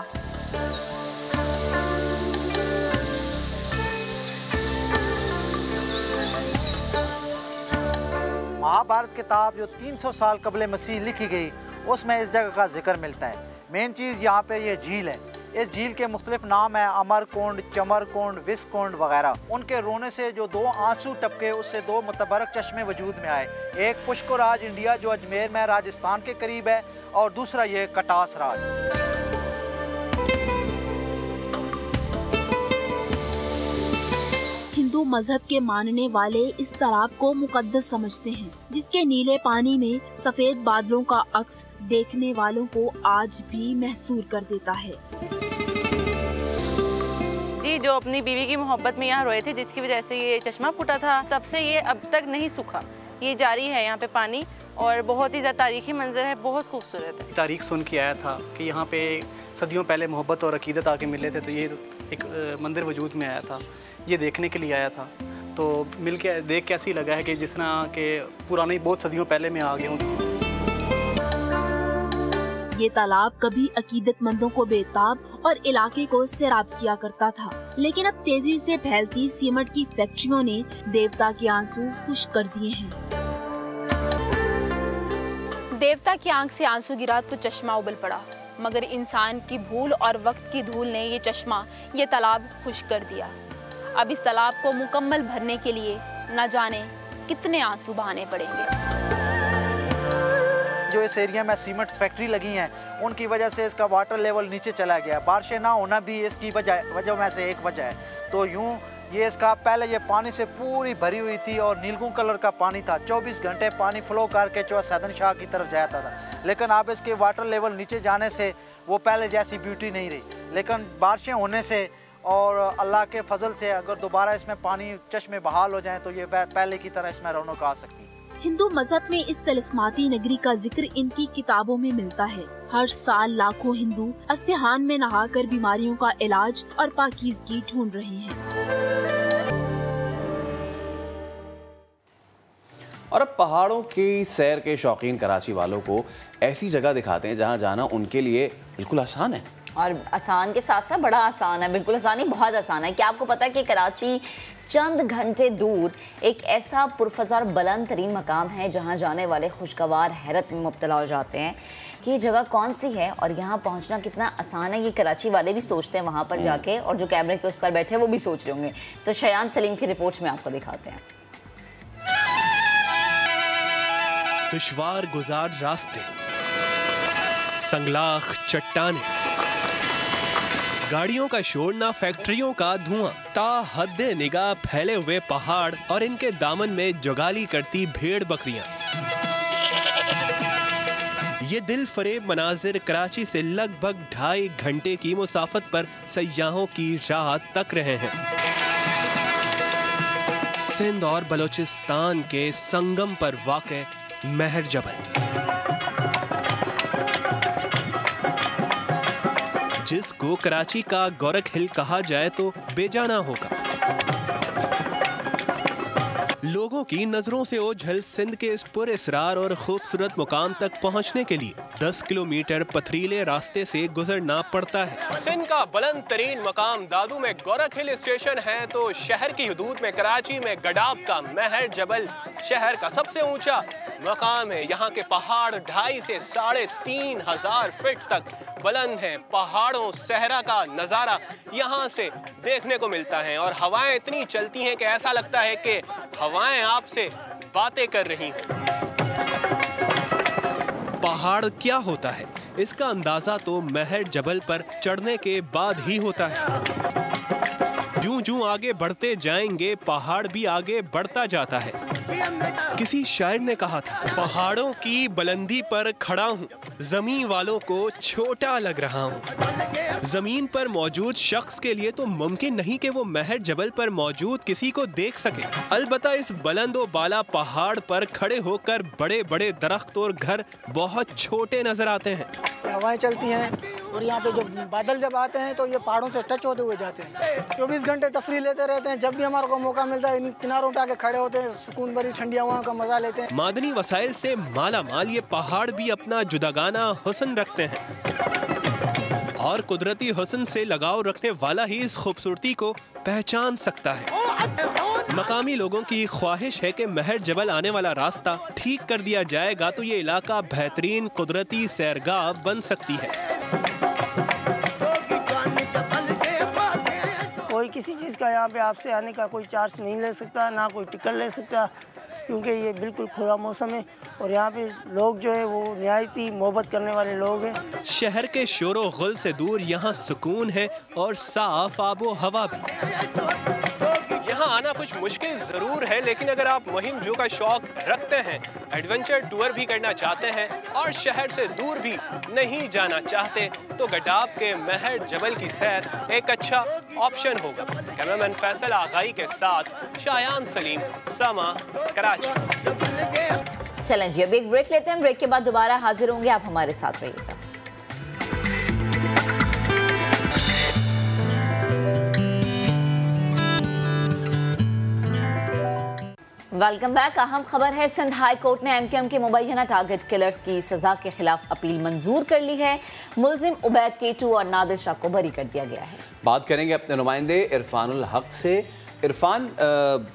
महाभारत किताब जो 300 साल कबले मसीह लिखी गई, उसमें इस जगह का जिक्र मिलता है। मेन चीज़ यहाँ पे ये झील है। इस झील के मुख्तलिफ नाम है, अमरकुंड, चमरकुंड, विषकुंड वगैरह। उनके रोने से जो 2 आंसू टपके, उससे 2 मुतबरक चश्मे वजूद में आए। एक पुष्कराज इंडिया जो अजमेर में राजस्थान के करीब है, और दूसरा ये कटास राज। हिंदू मजहब के मानने वाले इस तालाब को मुकद्दस समझते हैं, जिसके नीले पानी में सफेद बादलों का अक्स देखने वालों को आज भी महसूर कर देता है। जी, जो अपनी बीवी की मोहब्बत में यहाँ रोए थे, जिसकी वजह से ये चश्मा फूटा था, तब से ये अब तक नहीं सूखा। ये जारी है यहाँ पे पानी, और बहुत ही ज़्यादा तारीखी मंजर है, बहुत खूबसूरत है। तारीख सुन के आया था कि यहाँ पे सदियों पहले मोहब्बत और अकीदत आके मिले थे, तो ये एक मंदिर वजूद में आया था। ये देखने के लिए आया था, तो मिल के देख के ऐसी लगा है कि जिस तरह के पुरानी बहुत सदियों पहले में आ गया हूँ। ये तालाब कभी अकीदतमंदों को बेताब और इलाके को सैराब किया करता था, लेकिन अब तेजी से फैलती सीमेंट की फैक्ट्रियों ने देवता के आंसू खुश्क कर दिए हैं। देवता की आंख से आंसू गिरा तो चश्मा उबल पड़ा, मगर इंसान की भूल और वक्त की धूल ने ये चश्मा, ये तालाब खुश्क कर दिया। अब इस तालाब को मुकम्मल भरने के लिए न जाने कितने आंसू बहाने पड़ेंगे। जो इस एरिया में सीमेंट फैक्ट्री लगी हैं, उनकी वजह से इसका वाटर लेवल नीचे चला गया। बारिशें ना होना भी इसकी वजह में से एक वजह है। तो यूँ ये इसका पहले ये पानी से पूरी भरी हुई थी और नीलगू कलर का पानी था। 24 घंटे पानी फ्लो करके जो सैदन शाह की तरफ जाता था, लेकिन अब इसके वाटर लेवल नीचे जाने से वो पहले जैसी ब्यूटी नहीं रही। लेकिन बारिशें होने से और अल्लाह के फजल से अगर दोबारा इसमें पानी चश्मे बहाल हो जाएं, तो ये पहले की तरह इसमें रौनक आ सकती है। हिंदू मजहब में इस तिलिस्माती नगरी का जिक्र इनकी किताबों में मिलता है। हर साल लाखों हिंदू अस्तिहान में नहाकर बीमारियों का इलाज और पाकीज़गी ढूंढ रहे हैं। और अब पहाड़ों की सैर के शौकीन कराची वालों को ऐसी जगह दिखाते हैं जहां जाना उनके लिए बिल्कुल आसान है। और आसान के साथ साथ बड़ा आसान है, बिल्कुल आसान नहीं, बहुत आसान है। क्या आपको पता है कि कराची चंद घंटे दूर एक ऐसा पुरफजार बुलंद तरीन मकाम है जहां जाने वाले खुशगवार हैरत में मुब्तला हो जाते हैं कि ये जगह कौन सी है और यहाँ पहुँचना कितना आसान है। ये कराची वाले भी सोचते हैं वहाँ पर जाके, और जो कैमरे के उस पर बैठे हैं वो भी सोच रहे होंगे। तो शयान सलीम की रिपोर्ट में आपको दिखाते हैं। दुश्वार गुजार रास्ते, संगलाख चट्टानें, गाड़ियों का शोर ना फैक्ट्रियों का धुआं, ता हद्दे निगाह फैले हुए पहाड़ और इनके दामन में जुगाली करती भेड़ बकरियां। ये दिल फरेब मनाजिर कराची से लगभग 2.5 घंटे की मुसाफत पर सयाहों की राह तक रहे हैं। सिंध और बलोचिस्तान के संगम पर वाक़े महर जबल, जिसको कराची का गोरख हिल कहा जाए तो बेजाना होगा। लोगों की नजरों से ओझल सिंध के इस पुरअसरार और खूबसूरत मुकाम तक पहुंचने के लिए 10 किलोमीटर पथरीले रास्ते से गुजरना पड़ता है। सिंध का बुलंद तरीन मकाम दादू में गोरख हिल स्टेशन है, तो शहर की हदूद में कराची में गडाब का महर जबल शहर का सबसे ऊंचा मकाम है। यहाँ के पहाड़ 2.5 से 3.5 हजार फीट तक बुलंद हैं। पहाड़ों सहरा का नज़ारा यहाँ से देखने को मिलता है और हवाएं इतनी चलती हैं कि ऐसा लगता है कि हवाएं आपसे बातें कर रही हैं। पहाड़ क्या होता है, इसका अंदाजा तो महर जबल पर चढ़ने के बाद ही होता है। जूं-जूं आगे बढ़ते जाएंगे पहाड़ भी आगे बढ़ता जाता है। किसी शायर ने कहा था, पहाड़ों की बुलंदी पर खड़ा हूँ, जमीन वालों को छोटा लग रहा हूँ। जमीन पर मौजूद शख्स के लिए तो मुमकिन नहीं कि वो महर जबल पर मौजूद किसी को देख सके। अलबत्ता इस बुलंद व बाला पहाड़ पर खड़े होकर बड़े बड़े दरख्त और घर बहुत छोटे नजर आते हैं। हवाएं चलती हैं और यहाँ पे जब बादल जब आते हैं तो ये पहाड़ों से टच होते हुए जाते हैं। 24 घंटे तफरी लेते रहते हैं। जब भी हमारे को मौका मिलता है इन किनारों पे आके खड़े होते हैं, सुकून भरी ठंडी हवाओं का मजा लेते हैं। मादनी वसाइल से माला माल ये पहाड़ भी अपना जुदागाना हुस्न रखते हैं और कुदरती हुस्न से लगाव रखने वाला ही इस खूबसूरती को पहचान सकता है। मकामी लोगों की ख्वाहिश है कि महर जबल आने वाला रास्ता ठीक कर दिया जाएगा तो ये इलाका बेहतरीन कुदरती सैरगाह बन सकती है। कोई किसी चीज़ का यहाँ पे आपसे आने का कोई चार्ज नहीं ले सकता, ना कोई टिकट ले सकता, क्योंकि ये बिल्कुल खुला मौसम है और यहाँ पे लोग जो है वो निहायती मोहब्बत करने वाले लोग हैं। शहर के शोरो गुल से दूर यहाँ सुकून है और साफ आबो हवा भी। यहाँ आना कुछ मुश्किल ज़रूर है, लेकिन अगर आप मुहिम जो का शौक रखते हैं, एडवेंचर टूर भी करना चाहते हैं और शहर से दूर भी नहीं जाना चाहते तो गडाब के महर जबल की सैर एक अच्छा ऑप्शन होगा। कैमरामैन फैसल आगाई के साथ शायान सलीम, समा, कराची। चलें जी, अभी एक ब्रेक लेते हैं। ब्रेक के बाद दोबारा हाजिर होंगे, आप हमारे साथ रहिएगा। Welcome back. अहम खबर है, सिंध हाई कोर्ट ने एमकेएम के मुबैना टारगेट किलर्स की सजा के खिलाफ अपील मंजूर कर ली है। मुलजिम उबैद केटू और नादिर शाह को बरी कर दिया गया है। बात करेंगे अपने नुमाइंदे इरफानुल हक से। इरफान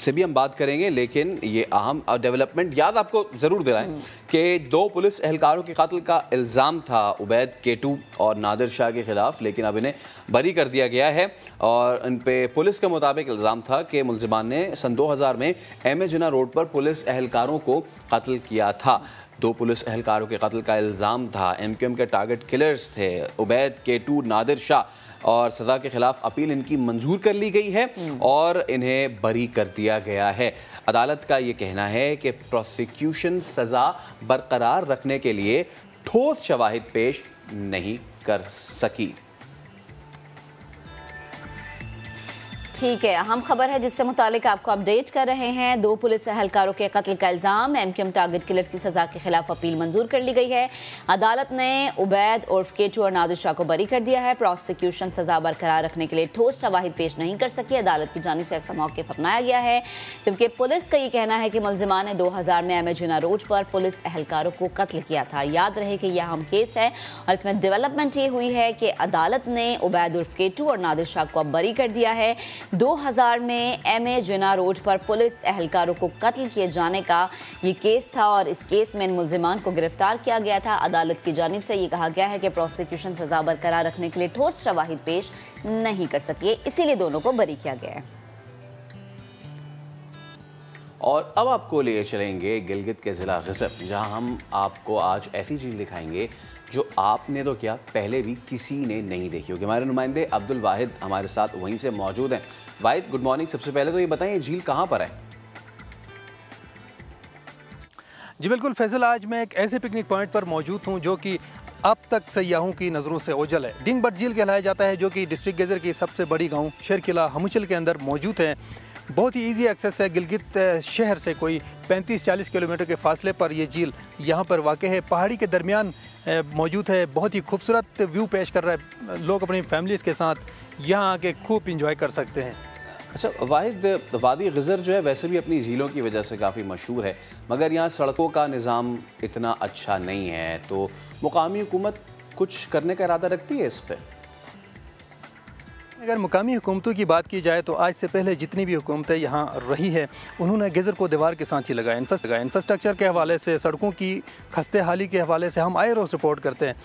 से भी हम बात करेंगे, लेकिन ये अहम डेवलपमेंट याद आपको ज़रूर दिलाएं कि 2 पुलिस एहलकारों के कत्ल का इल्ज़ाम था उबैद केटू और नादिर शाह के ख़िलाफ़, लेकिन अब इन्हें बरी कर दिया गया है। और इन पे पुलिस के मुताबिक इल्ज़ाम था कि मुलजिमान ने सन 2000 में एम.ए. जिन्ना रोड पर पुलिस एहलकारों को कत्ल किया था। 2 पुलिस एहलकारों के कत्ल का इल्ज़ाम था। एमकेएम के टारगेट किलर्स थे उबैद केटू, नादिर शाह, और सज़ा के खिलाफ अपील इनकी मंजूर कर ली गई है और इन्हें बरी कर दिया गया है। अदालत का ये कहना है कि प्रोसिक्यूशन सज़ा बरकरार रखने के लिए ठोस शवाहिद पेश नहीं कर सकी। ठीक है, अहम खबर है जिससे मुतालिक आपको अपडेट कर रहे हैं। 2 पुलिस एहलकारों के कत्ल का इल्ज़ाम, एमकेएम टारगेट किलर्स की सज़ा के खिलाफ अपील मंजूर कर ली गई है। अदालत ने उबैद उर्फ केटू और नादिर शाह को बरी कर दिया है। प्रोसिक्यूशन सज़ा बरकरार रखने के लिए ठोस शवाहिद पेश नहीं कर सकी। अदालत की जानिब से ऐसा मौक़िफ़ अपनाया गया है, जबकि पुलिस का ये कहना है कि मुलजिमान ने 2000 में एम.ए. जिन्ना रोड पर पुलिस एहलकारों को कत्ल किया था। याद रहे कि यह अहम केस है और इसमें डेवलपमेंट ये हुई है कि अदालत ने उबैद उर्फ केटू और नादिर शाह को अब बरी कर दिया है। 2000 में एम.ए. जिन्ना रोड पर पुलिस एहलकारों को कत्ल किए जाने का ये केस था और इस केस में इन मुलजिमान को गिरफ्तार किया गया था। अदालत की जानिब से ये कहा गया है कि प्रोसिक्यूशन सजा बरकरार रखने के लिए ठोस शवाहिद पेश नहीं कर सके, इसीलिए दोनों को बरी किया गया है। और अब आपको ले चलेंगे गिलगित के ज़िला ग़िज़र, जहां हम आपको आज ऐसी चीज़ दिखाएंगे जो आपने तो क्या पहले भी किसी ने नहीं देखी होगी। हमारे नुमाइंदे अब्दुल वाहिद हमारे साथ वहीं से मौजूद हैं। वाहिद, गुड मॉर्निंग। सबसे पहले तो ये बताएं, ये झील कहाँ पर है? जी बिल्कुल फैसल, आज मैं एक ऐसे पिकनिक पॉइंट पर मौजूद हूँ जो कि अब तक सयाहों की नज़रों से ओझल है। डिंगबट झील कहलाया जाता है, जो कि डिस्ट्रिक्ट गेज़र की सबसे बड़ी गाँव शेरकिला हमुचल के अंदर मौजूद है। बहुत ही इजी एक्सेस है। गिलगित शहर से कोई 35-40 किलोमीटर के फासले पर ये झील यहाँ पर वाक़ है। पहाड़ी के दरमियान मौजूद है। बहुत ही खूबसूरत व्यू पेश कर रहा है। लोग अपनी फैमिलीज़ के साथ यहाँ आके खूब इंजॉय कर सकते हैं। अच्छा वाहिद, वादी ग़िज़र जो है वैसे भी अपनी झीलों की वजह से काफ़ी मशहूर है, मगर यहाँ सड़कों का निज़ाम इतना अच्छा नहीं है, तो मुकामी हुकूमत कुछ करने का इरादा रखती है इस पर? अगर मुकामी हुकूमतों की बात की जाए तो आज से पहले जितनी भी हुकूमतें यहाँ रही है, उन्होंने गिज़र को दीवार के साथ ही लगाया। इंफ्रास्ट्रक्चर के हवाले से, सड़कों की खस्ते हाली के हवाले से हम आए रोज़ रिपोर्ट करते हैं।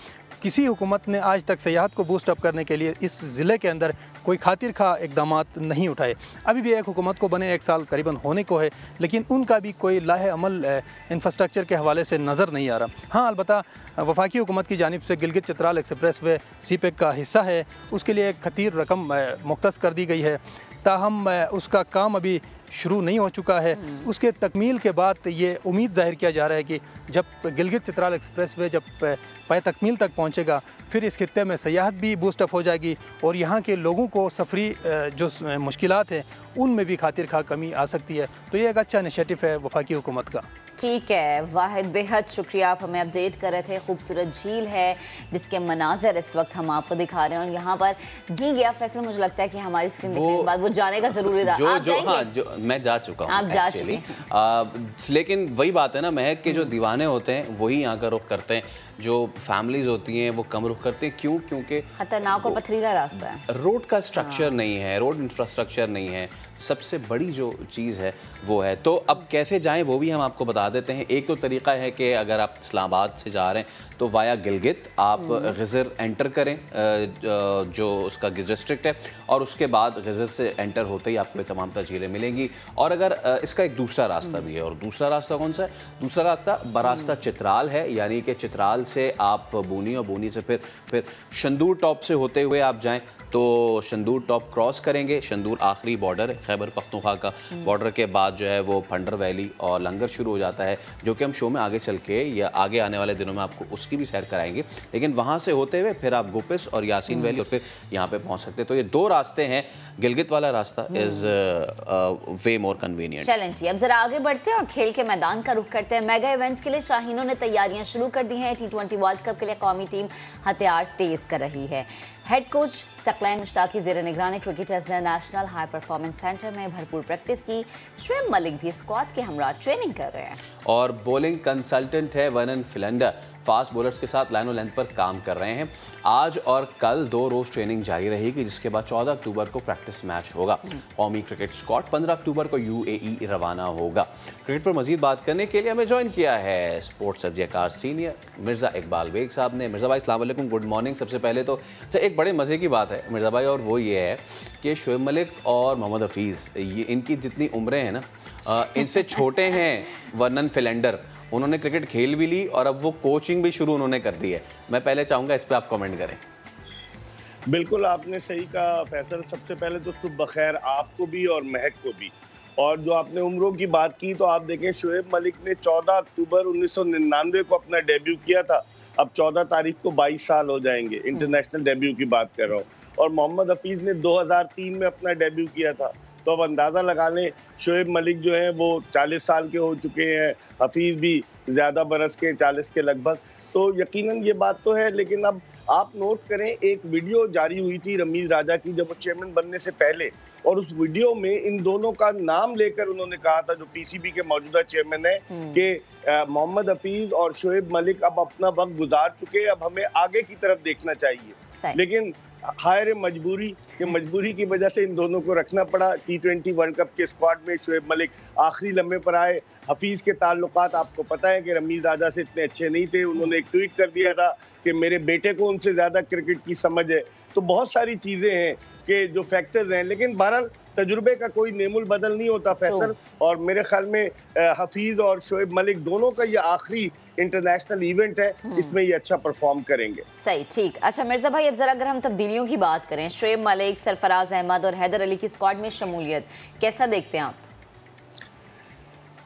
किसी हुकूमत ने आज तक सयाहत को बूस्ट अप करने के लिए इस ज़िले के अंदर कोई खातिर खा इकदाम नहीं उठाए। अभी भी एक हुकूमत को बने 1 साल करीबन होने को है, लेकिन उनका भी कोई लाहे अमल इंफ्रास्ट्रक्चर के हवाले से नज़र नहीं आ रहा। हाँ, अलबत्ता वफाकी हुकूमत की जानिब से Gilgit Chitral express way CPEC का हिस्सा है, उसके लिए एक खतीर रकम मुख्तस कर दी गई है, ताहम उसका काम अभी शुरू नहीं हो चुका है। उसके तकमील के बाद ये उम्मीद जाहिर किया जा रहा है कि जब गिलगित चित्राल एक्सप्रेस वे जब पाए तकमील तक पहुंचेगा, फिर इस खित्ते में सयाहत भी बूस्टअप हो जाएगी और यहाँ के लोगों को सफरी जो मुश्किलात हैं उनमें भी खातिर खा कमी आ सकती है। तो ये एक अच्छा इनिशिएटिव है वफाकी हुकूमत का। ठीक है वाहिद, बेहद शुक्रिया, आप हमें अपडेट कर रहे थे। खूबसूरत झील है जिसके मनाजर इस वक्त हम आपको दिखा रहे हैं और यहाँ पर घी गया फैसल, मुझे लगता है कि हमारी स्क्रीन देखने के बाद वो जाने का जरूरी था। मैं जा चुका हूँ, आप जा चुके हैं। लेकिन वही बात है ना महक के जो दीवाने होते हैं वही यहाँ का रुख करते हैं, जो फैमिलीज होती हैं वो कम रुख करते हैं। क्यों? क्योंकि खतरनाक और पथरीला रास्ता है, रोड का स्ट्रक्चर नहीं है, रोड इंफ्रास्ट्रक्चर नहीं है, सबसे बड़ी जो चीज़ है वो है। तो अब कैसे जाएं वो भी हम आपको बता देते हैं। एक तो तरीका है कि अगर आप इस्लामाबाद से जा रहे हैं तो वाया गिलगित आप गिज़र एंटर करें, जो उसका डिस्ट्रिक्ट है, और उसके बाद गिज़र से एंटर होते ही आपको तमाम झीलें मिलेंगी। और अगर इसका एक दूसरा रास्ता भी है, और दूसरा रास्ता कौन सा है? दूसरा रास्ता बरास्ता चित्राल है, यानी कि चित्राल से आप बूनी और बूनी से फिर शंदूर टॉप से होते हुए आप जाएं तो शंदूर टॉप क्रॉस करेंगे। शंदूर आखिरी बॉर्डर है खैबर पख्तूनख्वा का। बॉर्डर के बाद जो है वो फंडर वैली और लंगर शुरू हो जाता है, जो कि हम शो में आगे चल के या आगे आने वाले दिनों में आपको उसकी भी सैर कराएंगे। लेकिन वहाँ से होते हुए फिर आप गुपिस और यासीन वैली और फिर यहाँ पे पहुँच सकते हैं। तो ये दो रास्ते हैं। गिलगित वाला रास्ता इज़ वे मोर कन्वीनियंट। चलें जी, अब जरा आगे बढ़ते हैं और खेल के मैदान का रुख करते हैं। मेगा इवेंट के लिए शाहीनों ने तैयारियां शुरू कर दी हैं। T20 वर्ल्ड कप के लिए कौमी टीम हथियार तेज कर रही है। हेड कोच सकलैन मुश्ताकी ज़ेर निगरानी क्रिकेटर्स ने नेशनल हाई परफॉर्मेंस सेंटर में भरपूर प्रैक्टिस की। शोएब मलिक भी स्क्वाड के हमरा ट्रेनिंग कर रहे हैं। और बॉलिंग कंसल्टेंट है वर्नन फिलेंडर, फास्ट बॉलर्स के साथ लाइन और लेंथ पर काम कर रहे हैं। आज और कल 2 रोज़ ट्रेनिंग जारी रहेगी, जिसके बाद 14 अक्टूबर को प्रैक्टिस मैच होगा। कौमी क्रिकेट स्क्वाड 15 अक्टूबर को UAE रवाना होगा। क्रिकेट पर मजीद बात करने के लिए हमें ज्वाइन किया है स्पोर्ट्स तज्ज़ियाकार सीनियर मिर्ज़ा इकबाल बेग साहब ने। मिर्ज़ा भाई अस्सलाम वालेकुम, गुड मॉर्निंग। सबसे पहले तो एक बड़े मज़े की बात है मिर्ज़ा भाई, और वो ये है कि शोएब मलिक और मोहम्मद हफीज़, ये इनकी जितनी उम्रें हैं ना, इनसे छोटे हैं वर्नन फिलेंडर। उन्होंने क्रिकेट खेल भी ली और अब वो कोचिंग भी शुरू उन्होंने कर दी है। मैं पहले चाहूँगा इस पर आप कमेंट करें। बिल्कुल आपने सही कहा फैसल। सबसे पहले तो सुबह बखैर आपको भी और महक को भी। और जो आपने उम्रों की बात की तो आप देखें शोएब मलिक ने 14 अक्टूबर 1999 को अपना डेब्यू किया था। अब 14 तारीख को 22 साल हो जाएंगे। इंटरनेशनल डेब्यू की बात कर रहा हूँ। और मोहम्मद हफीज़ ने 2003 में अपना डेब्यू किया था। तो अब अंदाज़ा लगा लें शोएब मलिक जो है वो 40 साल के हो चुके हैं, हफीज़ भी ज़्यादा बरस के 40 के लगभग। तो यकीनन ये बात तो है। लेकिन अब आप नोट करें, एक वीडियो जारी हुई थी रमीज़ राजा की जब वो चेयरमैन बनने से पहले, और उस वीडियो में इन दोनों का नाम लेकर उन्होंने कहा था, जो PCB के मौजूदा चेयरमैन है, कि मोहम्मद हफीज़ और शोएब मलिक अब अपना वक्त गुजार चुके, अब हमें आगे की तरफ देखना चाहिए। लेकिन हायर मजबूरी की वजह से इन दोनों को रखना पड़ा। T20 वर्ल्ड कप के स्क्वाड में शोएब मलिक आखिरी लम्हे पर आए। हफीज़ के ताल्लुकात आपको पता है कि रमीज़ राजा से इतने अच्छे नहीं थे। उन्होंने एक ट्वीट कर दिया था कि मेरे बेटे को उनसे ज़्यादा क्रिकेट की समझ है। तो बहुत सारी चीज़ें हैं कि जो फैक्टर्स हैं, लेकिन बहरहाल तजुर्बे का कोई नेमुल बदल नहीं होता फैसल। और मेरे ख्याल में हफीज़ और शोएब मलिक दोनों का ये आखिरी इंटरनेशनल इवेंट है, इसमें ये अच्छा परफॉर्म करेंगे। सही, ठीक। अच्छा मिर्ज़ा भाई, अब जरा अगर हम तब्दीलियों की बात करें, शोएब मलिक, सरफराज अहमद और हैदर अली की स्क्वाड में शमूलियत कैसा देखते हैं आप?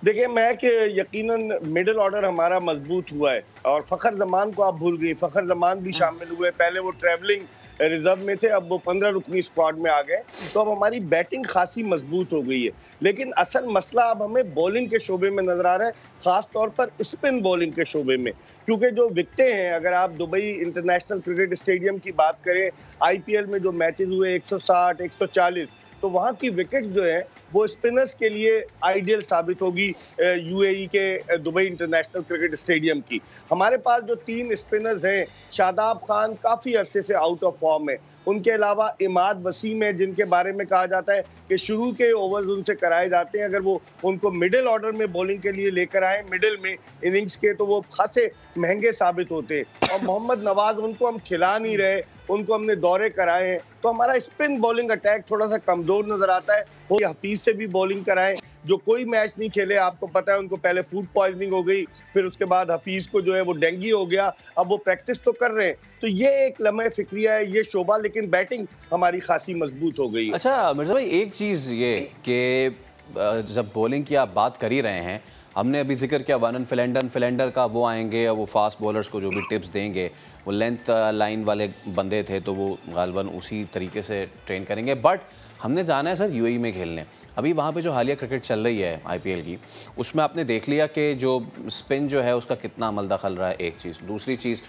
देखिए, मैं कि यकीनन मिडिल ऑर्डर हमारा मजबूत हुआ है। और फ़खर जमान को आप भूल गई, फ़खर जमान भी शामिल हुए। पहले वो ट्रैवलिंग रिजर्व में थे, अब वो 15 रुकनी स्क्वाड में आ गए। तो अब हमारी बैटिंग खासी मजबूत हो गई है। लेकिन असल मसला अब हमें बॉलिंग के शोबे में नजर आ रहा है, खास तौर पर स्पिन बॉलिंग के शोबे में। क्योंकि जो विकटें हैं, अगर आप दुबई इंटरनेशनल क्रिकेट स्टेडियम की बात करें, IPL में जो मैचेस हुए 160, 140, तो वहाँ की विकेट्स जो है वो स्पिनर्स के लिए आइडियल साबित होगी। UAE के दुबई इंटरनेशनल क्रिकेट स्टेडियम की हमारे पास जो 3 स्पिनर्स हैं, शादाब खान काफ़ी अरसे से आउट ऑफ फॉर्म है। उनके अलावा इमाद वसीम है, जिनके बारे में कहा जाता है कि शुरू के ओवर्स उनसे कराए जाते हैं। अगर वो उनको मिडिल ऑर्डर में बॉलिंग के लिए लेकर आए, मिडिल में इनिंग्स के, तो वो खासे महंगे साबित होते हैं। और मोहम्मद नवाज, उनको हम खिला नहीं रहे, उनको हमने दौरे कराए हैं। तो हमारा स्पिन बॉलिंग अटैक थोड़ा सा कमज़ोर नज़र आता है। वो हफीज़ से भी बॉलिंग कराएं, जो कोई मैच नहीं खेले। आपको पता है उनको पहले फूड पॉइजनिंग हो गई, फिर उसके बाद हफीज़ को जो है वो डेंगू हो गया। अब वो प्रैक्टिस तो कर रहे हैं। तो ये एक लम्हे फिक्रिया है, ये शोबा। लेकिन बैटिंग हमारी खासी मजबूत हो गई है। अच्छा मिर्ज़ा भाई, एक चीज़ ये कि जब बॉलिंग की आप बात कर ही रहे हैं, हमने अभी जिक्र किया वर्नन फिलेंडर का, वो आएंगे और वो फास्ट बॉलर्स को जो भी टिप्स देंगे, वो लेंथ लाइन वाले बंदे थे तो वो गालबन उसी तरीके से ट्रेन करेंगे। बट हमने जाना है सर यूएई में खेलने। अभी वहाँ पे जो हालिया क्रिकेट चल रही है आईपीएल की, उसमें आपने देख लिया कि जो स्पिन जो है उसका कितना अमल दखल रहा है, एक चीज़। दूसरी चीज़,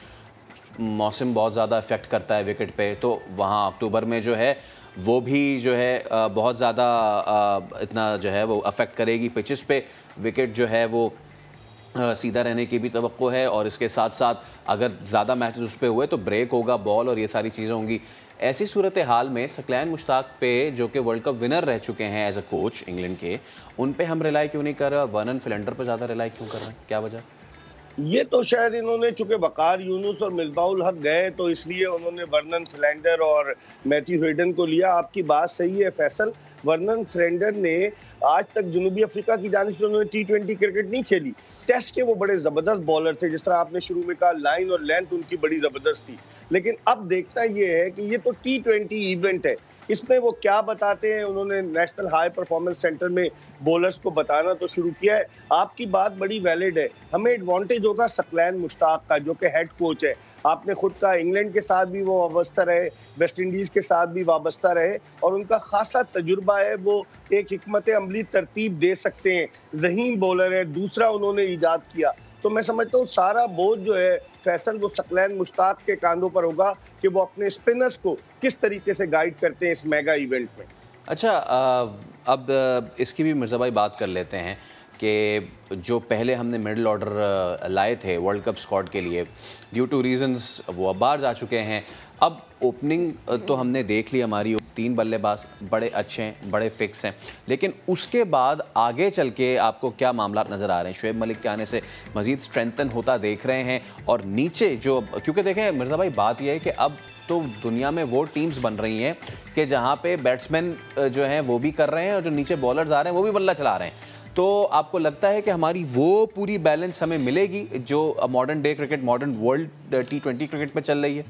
मौसम बहुत ज़्यादा इफ़ेक्ट करता है विकेट पे, तो वहाँ अक्टूबर में जो है वो भी जो है बहुत ज़्यादा इतना जो है वो अफेक्ट करेगी पिचेस पे। विकेट जो है वो सीधा रहने की भी तवक्को है, और इसके साथ साथ अगर ज़्यादा मैचेस उस पर हुए तो ब्रेक होगा बॉल और ये सारी चीज़ें होंगी। ऐसी सूरत हाल में सकलैन मुश्ताक पे, जो कि वर्ल्ड कप विनर रह चुके हैं एज अ कोच इंग्लैंड के, उन पे हम रिलाई क्यों नहीं कर रहे? वर्नन फिलेंडर पर ज़्यादा रिलाई क्यों कर रहे हैं? क्या वजह? ये तो शायद इन्होंने, चूंकि वकार यूनुस और मिसबाहुल हक गए तो इसलिए उन्होंने वर्नन फिलेंडर और मैथ्यू हेडन को लिया। आपकी बात सही है फैसल, वर्नन फिलेंडर ने आज तक जनूबी अफ्रीका की जानिब से उन्होंने T20 क्रिकेट नहीं खेली। टेस्ट के वो बड़े ज़बरदस्त बॉलर थे, जिस तरह आपने शुरू में कहा, लाइन और लेंथ उनकी बड़ी ज़बरदस्त थी। लेकिन अब देखता ये है कि ये तो T20 इवेंट है, इसमें वो क्या बताते हैं। उन्होंने नेशनल हाई परफॉर्मेंस सेंटर में बॉलर्स को बताना तो शुरू किया है। आपकी बात बड़ी वैलिड है, हमें एडवांटेज होगा सकलैन मुश्ताक का, जो कि हेड कोच है। आपने खुद कहा इंग्लैंड के साथ भी वो वाबस्ता रहे, वेस्ट इंडीज़ के साथ भी वाबस्ता रहे, और उनका खासा तजुर्बा है। वो एक हिकमत अमली तरतीब दे सकते हैं, ज़हीन बॉलर है, दूसरा उन्होंने ईजाद किया। तो मैं समझता हूँ सारा बोझ जो है फैसल वो सकलैन मुश्ताक के कांधों पर होगा कि वो अपने स्पिनर्स को किस तरीके से गाइड करते हैं इस मेगा इवेंट में। अच्छा, अब इसकी भी मिर्ज़ा भाई बात कर लेते हैं कि जो पहले हमने मिडिल ऑर्डर लाए थे वर्ल्ड कप स्क्वाड के लिए, ड्यू टू रीजंस वो अब बाहर जा चुके हैं। अब ओपनिंग तो हमने देख ली, हमारी 3 बल्लेबाज बड़े अच्छे हैं, बड़े फिक्स हैं, लेकिन उसके बाद आगे चल के आपको क्या मामला नज़र आ रहे हैं? शुएब मलिक के आने से मज़ीद स्ट्रेंथन होता देख रहे हैं, और नीचे जो, क्योंकि देखें मिर्ज़ा भाई बात यह है कि अब तो दुनिया में वो टीम्स बन रही हैं कि जहाँ पे बैट्समैन जो हैं वो भी कर रहे हैं और जो नीचे बॉलर्स आ रहे हैं वो भी बल्ला चला रहे हैं। तो आपको लगता है कि हमारी वो पूरी बैलेंस हमें मिलेगी जो modern day cricket, modern world T20 cricket में चल रही है?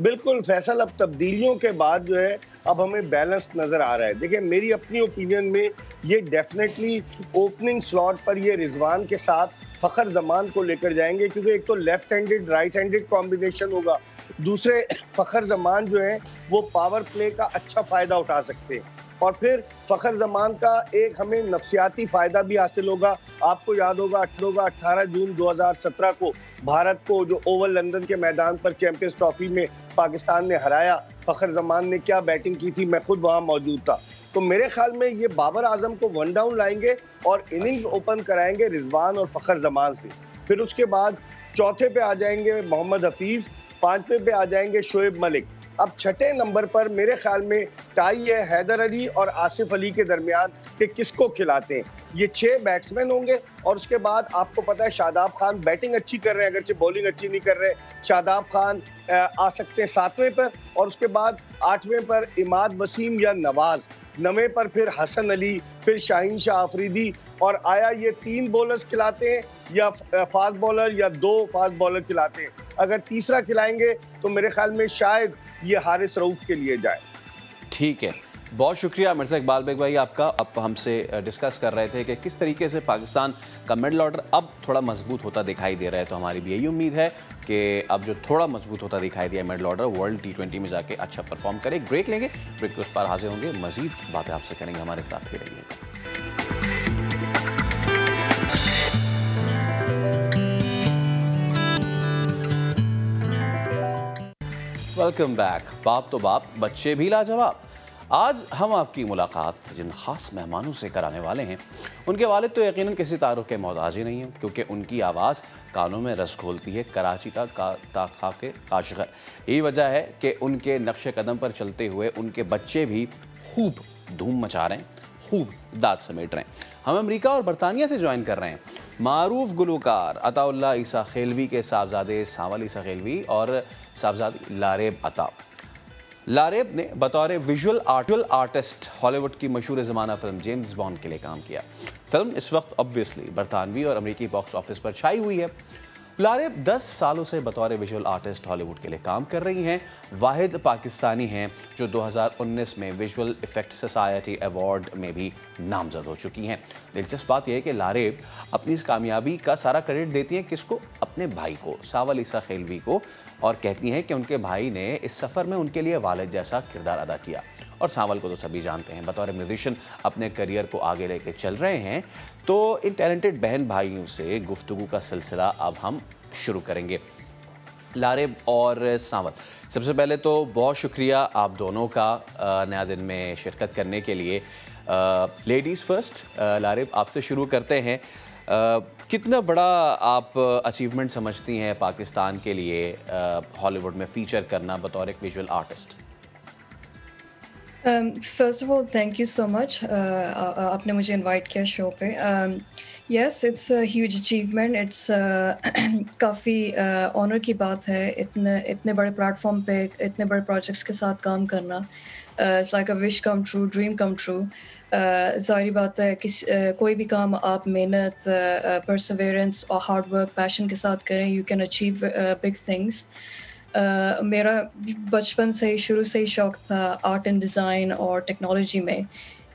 बिल्कुल फैसल, अब तब्दीलियों के बाद जो है अब हमें बैलेंस नज़र आ रहा है। देखिए मेरी अपनी ओपिनियन में ये डेफिनेटली ओपनिंग स्लॉट पर ये रिजवान के साथ फ़खर जमान को लेकर जाएंगे, क्योंकि एक तो left handed right handed combination होगा, दूसरे फ़खर जमान जो है वो पावर प्ले का अच्छा फ़ायदा उठा सकते हैं, और फिर फ़खर जमान का एक हमें नफसियाती फ़ायदा भी हासिल होगा। आपको याद होगा 18 जून 2017 को भारत को जो ओवल लंदन के मैदान पर चैंपियंस ट्रॉफी में पाकिस्तान ने हराया, फ़खर जमान ने क्या बैटिंग की थी, मैं खुद वहाँ मौजूद था। तो मेरे ख्याल में ये बाबर आजम को 1 डाउन लाएंगे और इनिंग्स ओपन कराएंगे रिजवान और फ़खर जमान से। फिर उसके बाद चौथे पे आ जाएंगे मोहम्मद हफीज़, 5वें पे आ जाएंगे शुएब मलिक। अब 6ठे नंबर पर मेरे ख्याल में टाई है हैदर अली और आसिफ अली के दरमियान कि किसको खिलाते हैं। ये 6 बैट्समैन होंगे, और उसके बाद आपको पता है शादाब खान बैटिंग अच्छी कर रहे हैं, अगरचे बॉलिंग अच्छी नहीं कर रहे। शादाब खान आ सकते हैं 7वें पर, और उसके बाद 8वें पर इमाद वसीम या नवाज, 9वें पर फिर हसन अली, फिर शाहीन शाह अफरीदी। और आया ये 3 बॉलर्स खिलाते हैं या फास्ट बॉलर या 2 फास्ट बॉलर खिलाते हैं? अगर तीसरा खिलाएंगे तो मेरे ख्याल में शायद ये हारिस रऊफ के लिए जाए। ठीक है, बहुत शुक्रिया मिर्ज़ा इकबाल बेग भाई आपका। अब हमसे डिस्कस कर रहे थे कि किस तरीके से पाकिस्तान का मिडल ऑर्डर अब थोड़ा मजबूत होता दिखाई दे रहा है, तो हमारी भी यही उम्मीद है कि अब जो थोड़ा मजबूत होता दिखाई दिया मिडल ऑर्डर वर्ल्ड T20 में जाके अच्छा परफॉर्म करे। ब्रेक लेंगे, ब्रेक के उस पर हाजिर होंगे, मजीद बातें आपसे करेंगे, हमारे साथ ही रहिएगा। Welcome back. बाप तो बाप, बच्चे भी लाजवाब। आज हम आपकी मुलाकात जिन खास मेहमानों से कराने वाले हैं, उनके वालिद तो यकीनन किसी तारुफ के मोहताज ही नहीं हैं, क्योंकि उनकी आवाज़ कानों में रस घोलती है कराची का के काशगर। यही वजह है कि उनके नक्शे कदम पर चलते हुए उनके बच्चे भी खूब धूम मचा रहे हैं, खूब दाद समेट रहे हैं। हम अमेरिका और बरतानिया से ज्वाइन कर रहे हैं मारूफ गुलकार अताउल्ला ईसा खेलवी के साहबजादे सावल ईसा खेलवी और साहबजादी लारेब अता। लारेब ने बतौर विजुअल आर्टिस्ट हॉलीवुड की मशहूर ज़माना फिल्म जेम्स बॉन्ड के लिए काम किया। फिल्म इस वक्त ऑब्वियसली बरतानवी और अमेरिकी बॉक्स ऑफिस पर छाई हुई है। लारेब 10 सालों से बतौर विजुअल आर्टिस्ट हॉलीवुड के लिए काम कर रही हैं। वाहिद पाकिस्तानी हैं जो 2019 में विजुअल इफेक्ट सोसाइटी अवार्ड में भी नामजद हो चुकी हैं। दिलचस्प बात यह है कि लारेब अपनी इस कामयाबी का सारा क्रेडिट देती हैं किसको? अपने भाई को, सावल ईसा खेलवी को, और कहती हैं कि उनके भाई ने इस सफ़र में उनके लिए वालिद जैसा किरदार अदा किया। और सांवल को तो सभी जानते हैं, बतौर म्यूजिशियन अपने करियर को आगे लेके चल रहे हैं। तो इन टैलेंटेड बहन भाइयों से गुफ्तगू का सिलसिला अब हम शुरू करेंगे। लारेब और सांवल, सबसे पहले तो बहुत शुक्रिया आप दोनों का नया दिन में शिरकत करने के लिए। लेडीज़ फर्स्ट, लारेब आपसे शुरू करते हैं। कितना बड़ा आप अचीवमेंट समझती हैं पाकिस्तान के लिए हॉलीवुड में फीचर करना बतौर एक visual artist? First of all thank you so much, आपने मुझे इनवाइट किया शो पे। Yes, it's a huge achievement, it's काफ़ी ऑनर की बात है इतने बड़े प्लेटफॉर्म पे इतने बड़े प्रोजेक्ट्स के साथ काम करना। It's like a wish come true, dream come true. ज़ाहिर बात है कि कोई भी काम आप मेहनत, परसेवेरेंस और हार्ड वर्क, पैशन के साथ करें, you can achieve big things. मेरा बचपन से ही शुरू से ही शौक़ था आर्ट एंड डिज़ाइन और टेक्नोलॉजी में।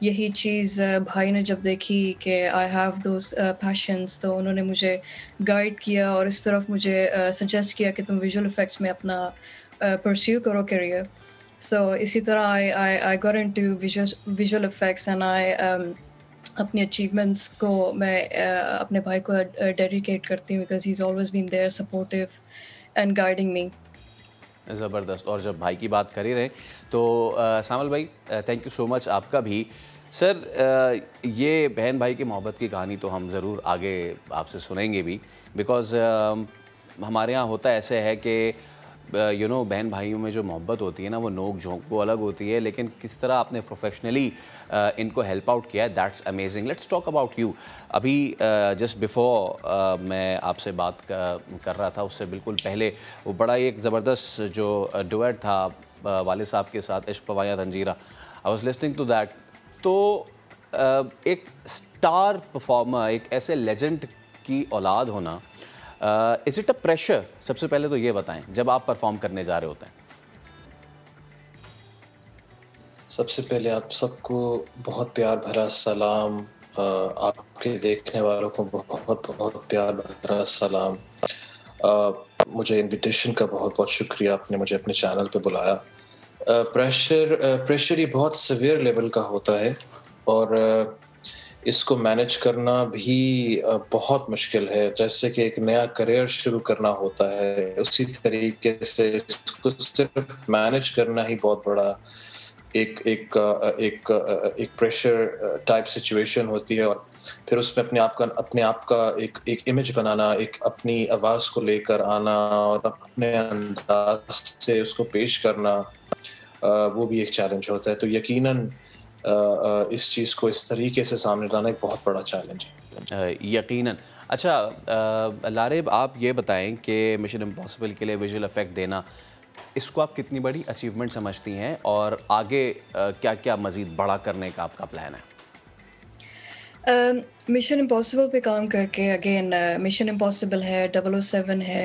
यही चीज़ भाई ने जब देखी कि आई हैव दोस पैशंस, तो उन्होंने मुझे गाइड किया और इस तरफ मुझे सजेस्ट किया कि तुम विजुअल इफ़ेक्ट्स में अपना परस्यू करो करियर। सो इसी तरह I got into visual effects and I अपनी अचीवमेंट्स को मैं अपने भाई को डेडिकेट करती हूँ because he is always been there supportive and guiding me. ज़बरदस्त। और जब भाई की बात कर ही रहे तो सांवल भाई, थैंक यू सो मच आपका भी। सर, ये बहन भाई की मोहब्बत की कहानी तो हम ज़रूर आगे आपसे सुनेंगे भी, बिकॉज़ हमारे यहाँ होता ऐसे है कि यू नो बहन भाइयों में जो मोहब्बत होती है ना, वो नोक झोंक वो अलग होती है, लेकिन किस तरह आपने प्रोफेशनली इनको हेल्प आउट किया है, that's amazing. Let's talk about you. अभी जस्ट बिफोर मैं आपसे बात कर रहा था, उससे बिल्कुल पहले वो बड़ा एक ज़बरदस्त जो डुएट था वाले साहब के साथ, इश्क पवाया तंजीरा, I was listening to that. तो एक स्टार परफॉर्मर, एक ऐसे लेजेंड की औलाद होना, इज़ इट अ प्रेशर? सबसे पहले तो ये बताएं जब आप परफॉर्म करने जा रहे होते हैं। सबसे पहले आप सबको बहुत प्यार भरा सलाम, आपके देखने वालों को बहुत बहुत प्यार भरा सलाम। मुझे इनविटेशन का बहुत बहुत शुक्रिया, आपने मुझे अपने चैनल पे बुलाया। प्रेशर ये बहुत सीवियर लेवल का होता है और इसको मैनेज करना भी बहुत मुश्किल है। जैसे कि एक नया करियर शुरू करना होता है, उसी तरीके से इसको सिर्फ मैनेज करना ही बहुत बड़ा एक प्रेशर टाइप सिचुएशन होती है। और फिर उसमें अपने आप का एक इमेज बनाना, एक अपनी आवाज़ को लेकर आना और अपने अंदाज से उसको पेश करना, वो भी एक चैलेंज होता है। तो यकीनन इस चीज़ को इस तरीके से सामने लाना एक बहुत बड़ा चैलेंज है। यकीनन। अच्छा लारेब, आप ये बताएं कि मिशन इम्पॉसिबल के लिए विजुअल इफेक्ट देना, इसको आप कितनी बड़ी अचीवमेंट समझती हैं और आगे क्या क्या मज़ीद बड़ा करने का आपका प्लान है? मिशन इम्पॉसिबल पे काम करके, अगेन मिशन इम्पॉसिबल है, 007 है,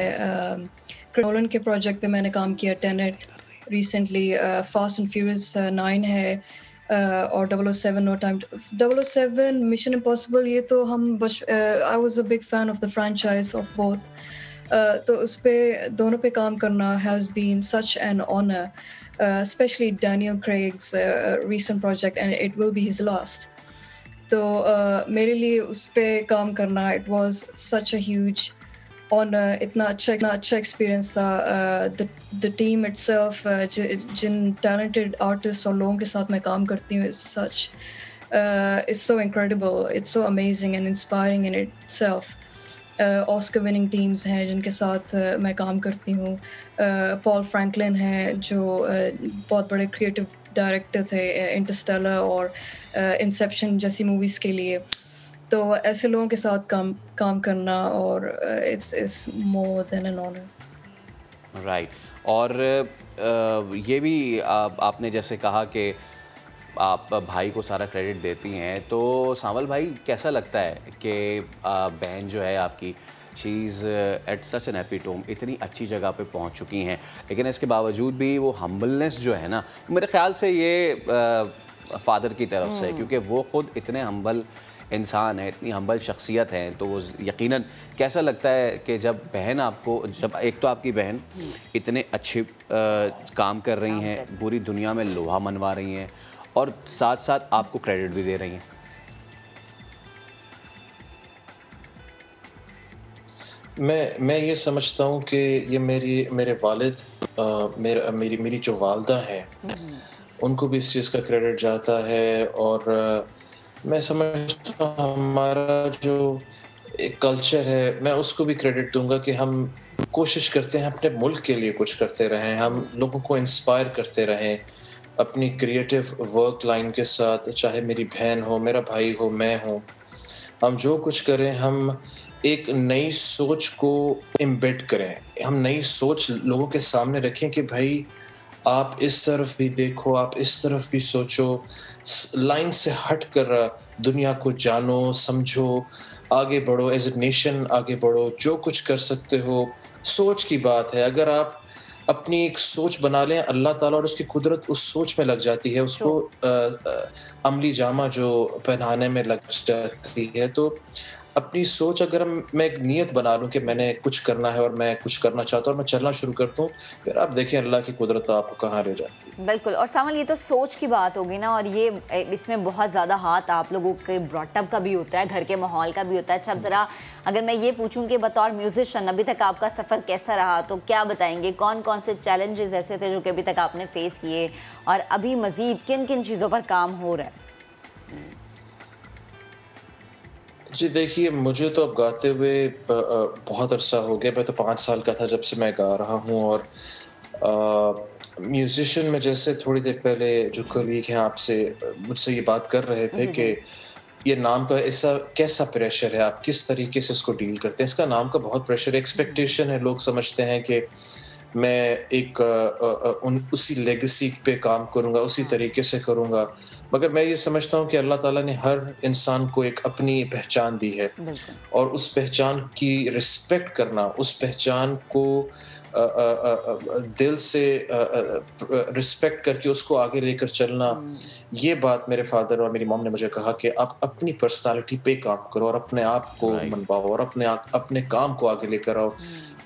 नोलन के प्रोजेक्ट पे मैंने काम किया, Tenet recently, fast and furious 9 है, और 007 नो टाइम 007 मिशन इम्पॉसिबल। ये तो हम I was a big fan of the franchise of both, तो उस पे दोनों पे काम करना has been such an honour, especially Daniel Craig's recent project and it will be his last. तो मेरे लिए उस पे काम करना, it was such a huge honour, इतना अच्छा एक्सपीरियंस था। द टीम इटसेल्फ, जिन टैलेंटेड आर्टिस्ट और लोगों के साथ मैं काम करती हूँ, such it's so incredible, it's so amazing and inspiring in itself. Oscar winning teams हैं जिनके साथ मैं काम करती हूँ। पॉल फ्रैंकलिन है जो बहुत बड़े क्रिएटिव डायरेक्टर थे इंटरस्टेलर और इंसेप्शन जैसी मूवीज़ के लिए। तो ऐसे लोगों के साथ काम करना और it's more than an honour. Right. और ये भी आपने जैसे कहा कि आप भाई को सारा क्रेडिट देती हैं, तो सांवल भाई कैसा लगता है कि बहन जो है आपकी, she is at such an epitome, इतनी अच्छी जगह पे पहुंच चुकी हैं, लेकिन इसके बावजूद भी वो हम्बलनेस जो है ना, मेरे ख्याल से ये फादर की तरफ से है, क्योंकि वो ख़ुद इतने हम्बल इंसान है, इतनी हम्बल शख्सियत है, तो वो यकीनन कैसा लगता है कि जब बहन आपको, जब एक तो आपकी बहन इतने अच्छे काम कर रही हैं, पूरी दुनिया में लोहा मनवा रही हैं और साथ साथ आपको क्रेडिट भी दे रही हैं। मैं ये समझता हूँ कि ये मेरे वालिद, मेरी जो वालदा है, उनको भी इस चीज़ का क्रेडिट जाता है। और मैं समझता हूँ हमारा जो एक कल्चर है, मैं उसको भी क्रेडिट दूंगा कि हम कोशिश करते हैं अपने मुल्क के लिए कुछ करते रहें, हम लोगों को इंस्पायर करते रहें अपनी क्रिएटिव वर्क लाइन के साथ। चाहे मेरी बहन हो, मेरा भाई हो, मैं हूँ, हम जो कुछ करें हम एक नई सोच को एम्बेड करें, हम नई सोच लोगों के सामने रखें कि भाई आप इस तरफ भी देखो, आप इस तरफ भी सोचो, लाइन से हट कर दुनिया को जानो, समझो, आगे बढ़ो, एज ए नेशन आगे बढ़ो, जो कुछ कर सकते हो। सोच की बात है, अगर आप अपनी एक सोच बना लें, अल्लाह ताला और उसकी कुदरत उस सोच में लग जाती है, उसको अमली जामा जो पहनाने में लग जाती है। तो अपनी सोच अगर मैं एक नियत बना लूं कि मैंने कुछ करना है और मैं कुछ करना चाहता हूं और मैं चलना शुरू करता हूं, फिर आप देखें अल्लाह की कुदरत आपको कहाँ ले जाती है। बिल्कुल। और सामल, ये तो सोच की बात होगी ना, और ये इसमें बहुत ज़्यादा हाथ आप लोगों के ब्रॉटअप का भी होता है, घर के माहौल का भी होता है। अच्छा, ज़रा अगर मैं ये पूछूं कि बतौर म्यूजिशियन अभी तक आपका सफ़र कैसा रहा, तो क्या बताएंगे, कौन कौन से चैलेंजेस ऐसे थे जो कि अभी तक आपने फेस किए और अभी मज़ीद किन किन चीज़ों पर काम हो रहा है? जी देखिए, मुझे तो अब गाते हुए बहुत अरसा हो गया। मैं तो 5 साल का था जब से मैं गा रहा हूँ। और म्यूजिशियन में जैसे थोड़ी देर पहले जो कलीग हैं आपसे मुझसे ये बात कर रहे थे कि ये नाम का ऐसा कैसा प्रेशर है, आप किस तरीके से इसको डील करते हैं। इसका नाम का बहुत प्रेशर, एक्सपेक्टेशन है। लोग समझते हैं कि मैं एक उसी लेगेसी पे काम करूँगा, उसी तरीके से करूँगा, मगर मैं ये समझता हूँ कि अल्लाह ताला ने हर इंसान को एक अपनी पहचान दी है और उस पहचान की रिस्पेक्ट करना, उस पहचान को दिल से रिस्पेक्ट करके उसको आगे लेकर चलना, ये बात मेरे फादर और मेरी मॉम ने मुझे कहा कि आप अपनी पर्सनालिटी पे काम करो और अपने आप को मनवाओ और अपने काम को आगे लेकर आओ।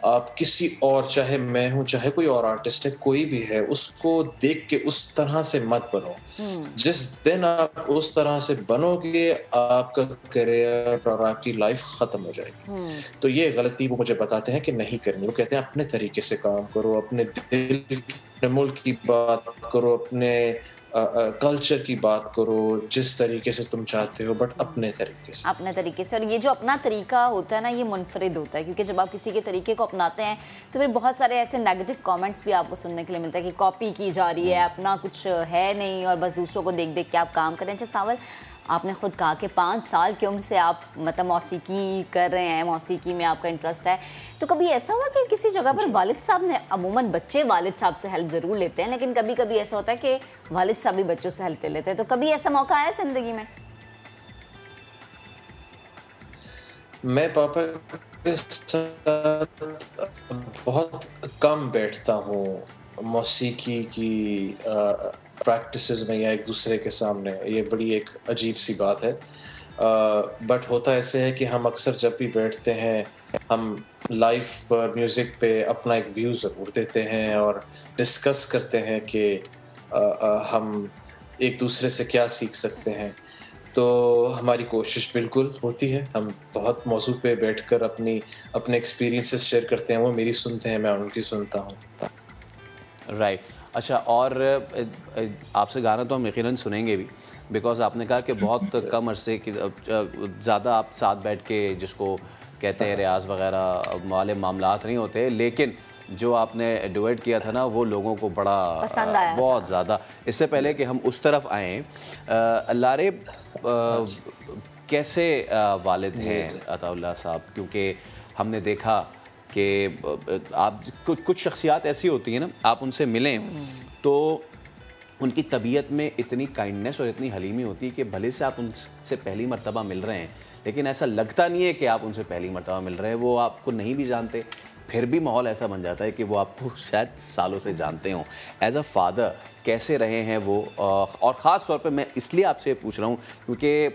आप किसी और, चाहे मैं हूँ चाहे कोई और आर्टिस्ट है, कोई भी है, उसको देख के उस तरह से मत बनो। जिस दिन आप उस तरह से बनोगे आपका करियर और आपकी लाइफ खत्म हो जाएगी। तो ये गलती वो मुझे बताते हैं कि नहीं करनी। वो कहते हैं अपने तरीके से काम करो, अपने दिल, अपने मुल्क की बात करो, अपने कल्चर की बात करो, जिस तरीके से तुम चाहते हो, बट अपने तरीके से। अपने तरीके से। और ये जो अपना तरीका होता है ना, ये मुनफरिद होता है, क्योंकि जब आप किसी के तरीके को अपनाते हैं तो फिर बहुत सारे ऐसे नेगेटिव कमेंट्स भी आपको सुनने के लिए मिलता है कि कॉपी की जा रही है, अपना कुछ है नहीं और बस दूसरों को देख देख के आप काम करें। अच्छा सावल, आपने खुद कहा कि 5 साल की उम्र से आप मतलब मौसीकी कर रहे हैं, मौसीकी में आपका इंटरेस्ट है, तो कभी ऐसा हुआ कि किसी जगह पर वालिद साहब ने, अमूमन बच्चे वालिद साहब से हेल्प ज़रूर लेते हैं, लेकिन कभी कभी ऐसा होता है कि वालिद साहब भी बच्चों से हेल्प ले लेते हैं, तो कभी ऐसा मौका आया ज़िंदगी में? मैं पापा के साथ बहुत कम बैठता हूँ मौसीकी की प्रैक्टिसेस में या एक दूसरे के सामने। ये बड़ी एक अजीब सी बात है, बट होता ऐसे है कि हम अक्सर जब भी बैठते हैं हम लाइव पर म्यूज़िक पे अपना एक व्यू ज़रूर देते हैं और डिस्कस करते हैं कि हम एक दूसरे से क्या सीख सकते हैं। तो हमारी कोशिश बिल्कुल होती है, हम बहुत मौजू पे बैठकर अपने एक्सपीरियंसेस शेयर करते हैं। वो मेरी सुनते हैं, मैं उनकी सुनता हूँ। राइट। अच्छा, और आपसे गाना तो हम यकीनन सुनेंगे भी, बिकॉज आपने कहा कि बहुत कम अरसे की ज़्यादा आप साथ बैठ के जिसको कहते हैं रियाज वगैरह वाले मामलात नहीं होते, लेकिन जो आपने डुएट किया था ना वो लोगों को बड़ा पसंद आया, बहुत ज़्यादा। इससे पहले कि हम उस तरफ आएँ, लारे कैसे वालिद हैं अताउल्लाह साहब, क्योंकि हमने देखा कि आप कुछ शख्सियात ऐसी होती हैं ना, आप उनसे मिलें तो उनकी तबीयत में इतनी काइंडनेस और इतनी हलीमी होती है कि भले से आप उनसे पहली मर्तबा मिल रहे हैं, लेकिन ऐसा लगता नहीं है कि आप उनसे पहली मर्तबा मिल रहे हैं। वो आपको नहीं भी जानते, फिर भी माहौल ऐसा बन जाता है कि वो आपको शायद सालों से जानते हों। एज अ फादर कैसे रहे हैं वो, और ख़ास तौर पे मैं इसलिए आपसे पूछ रहा हूँ क्योंकि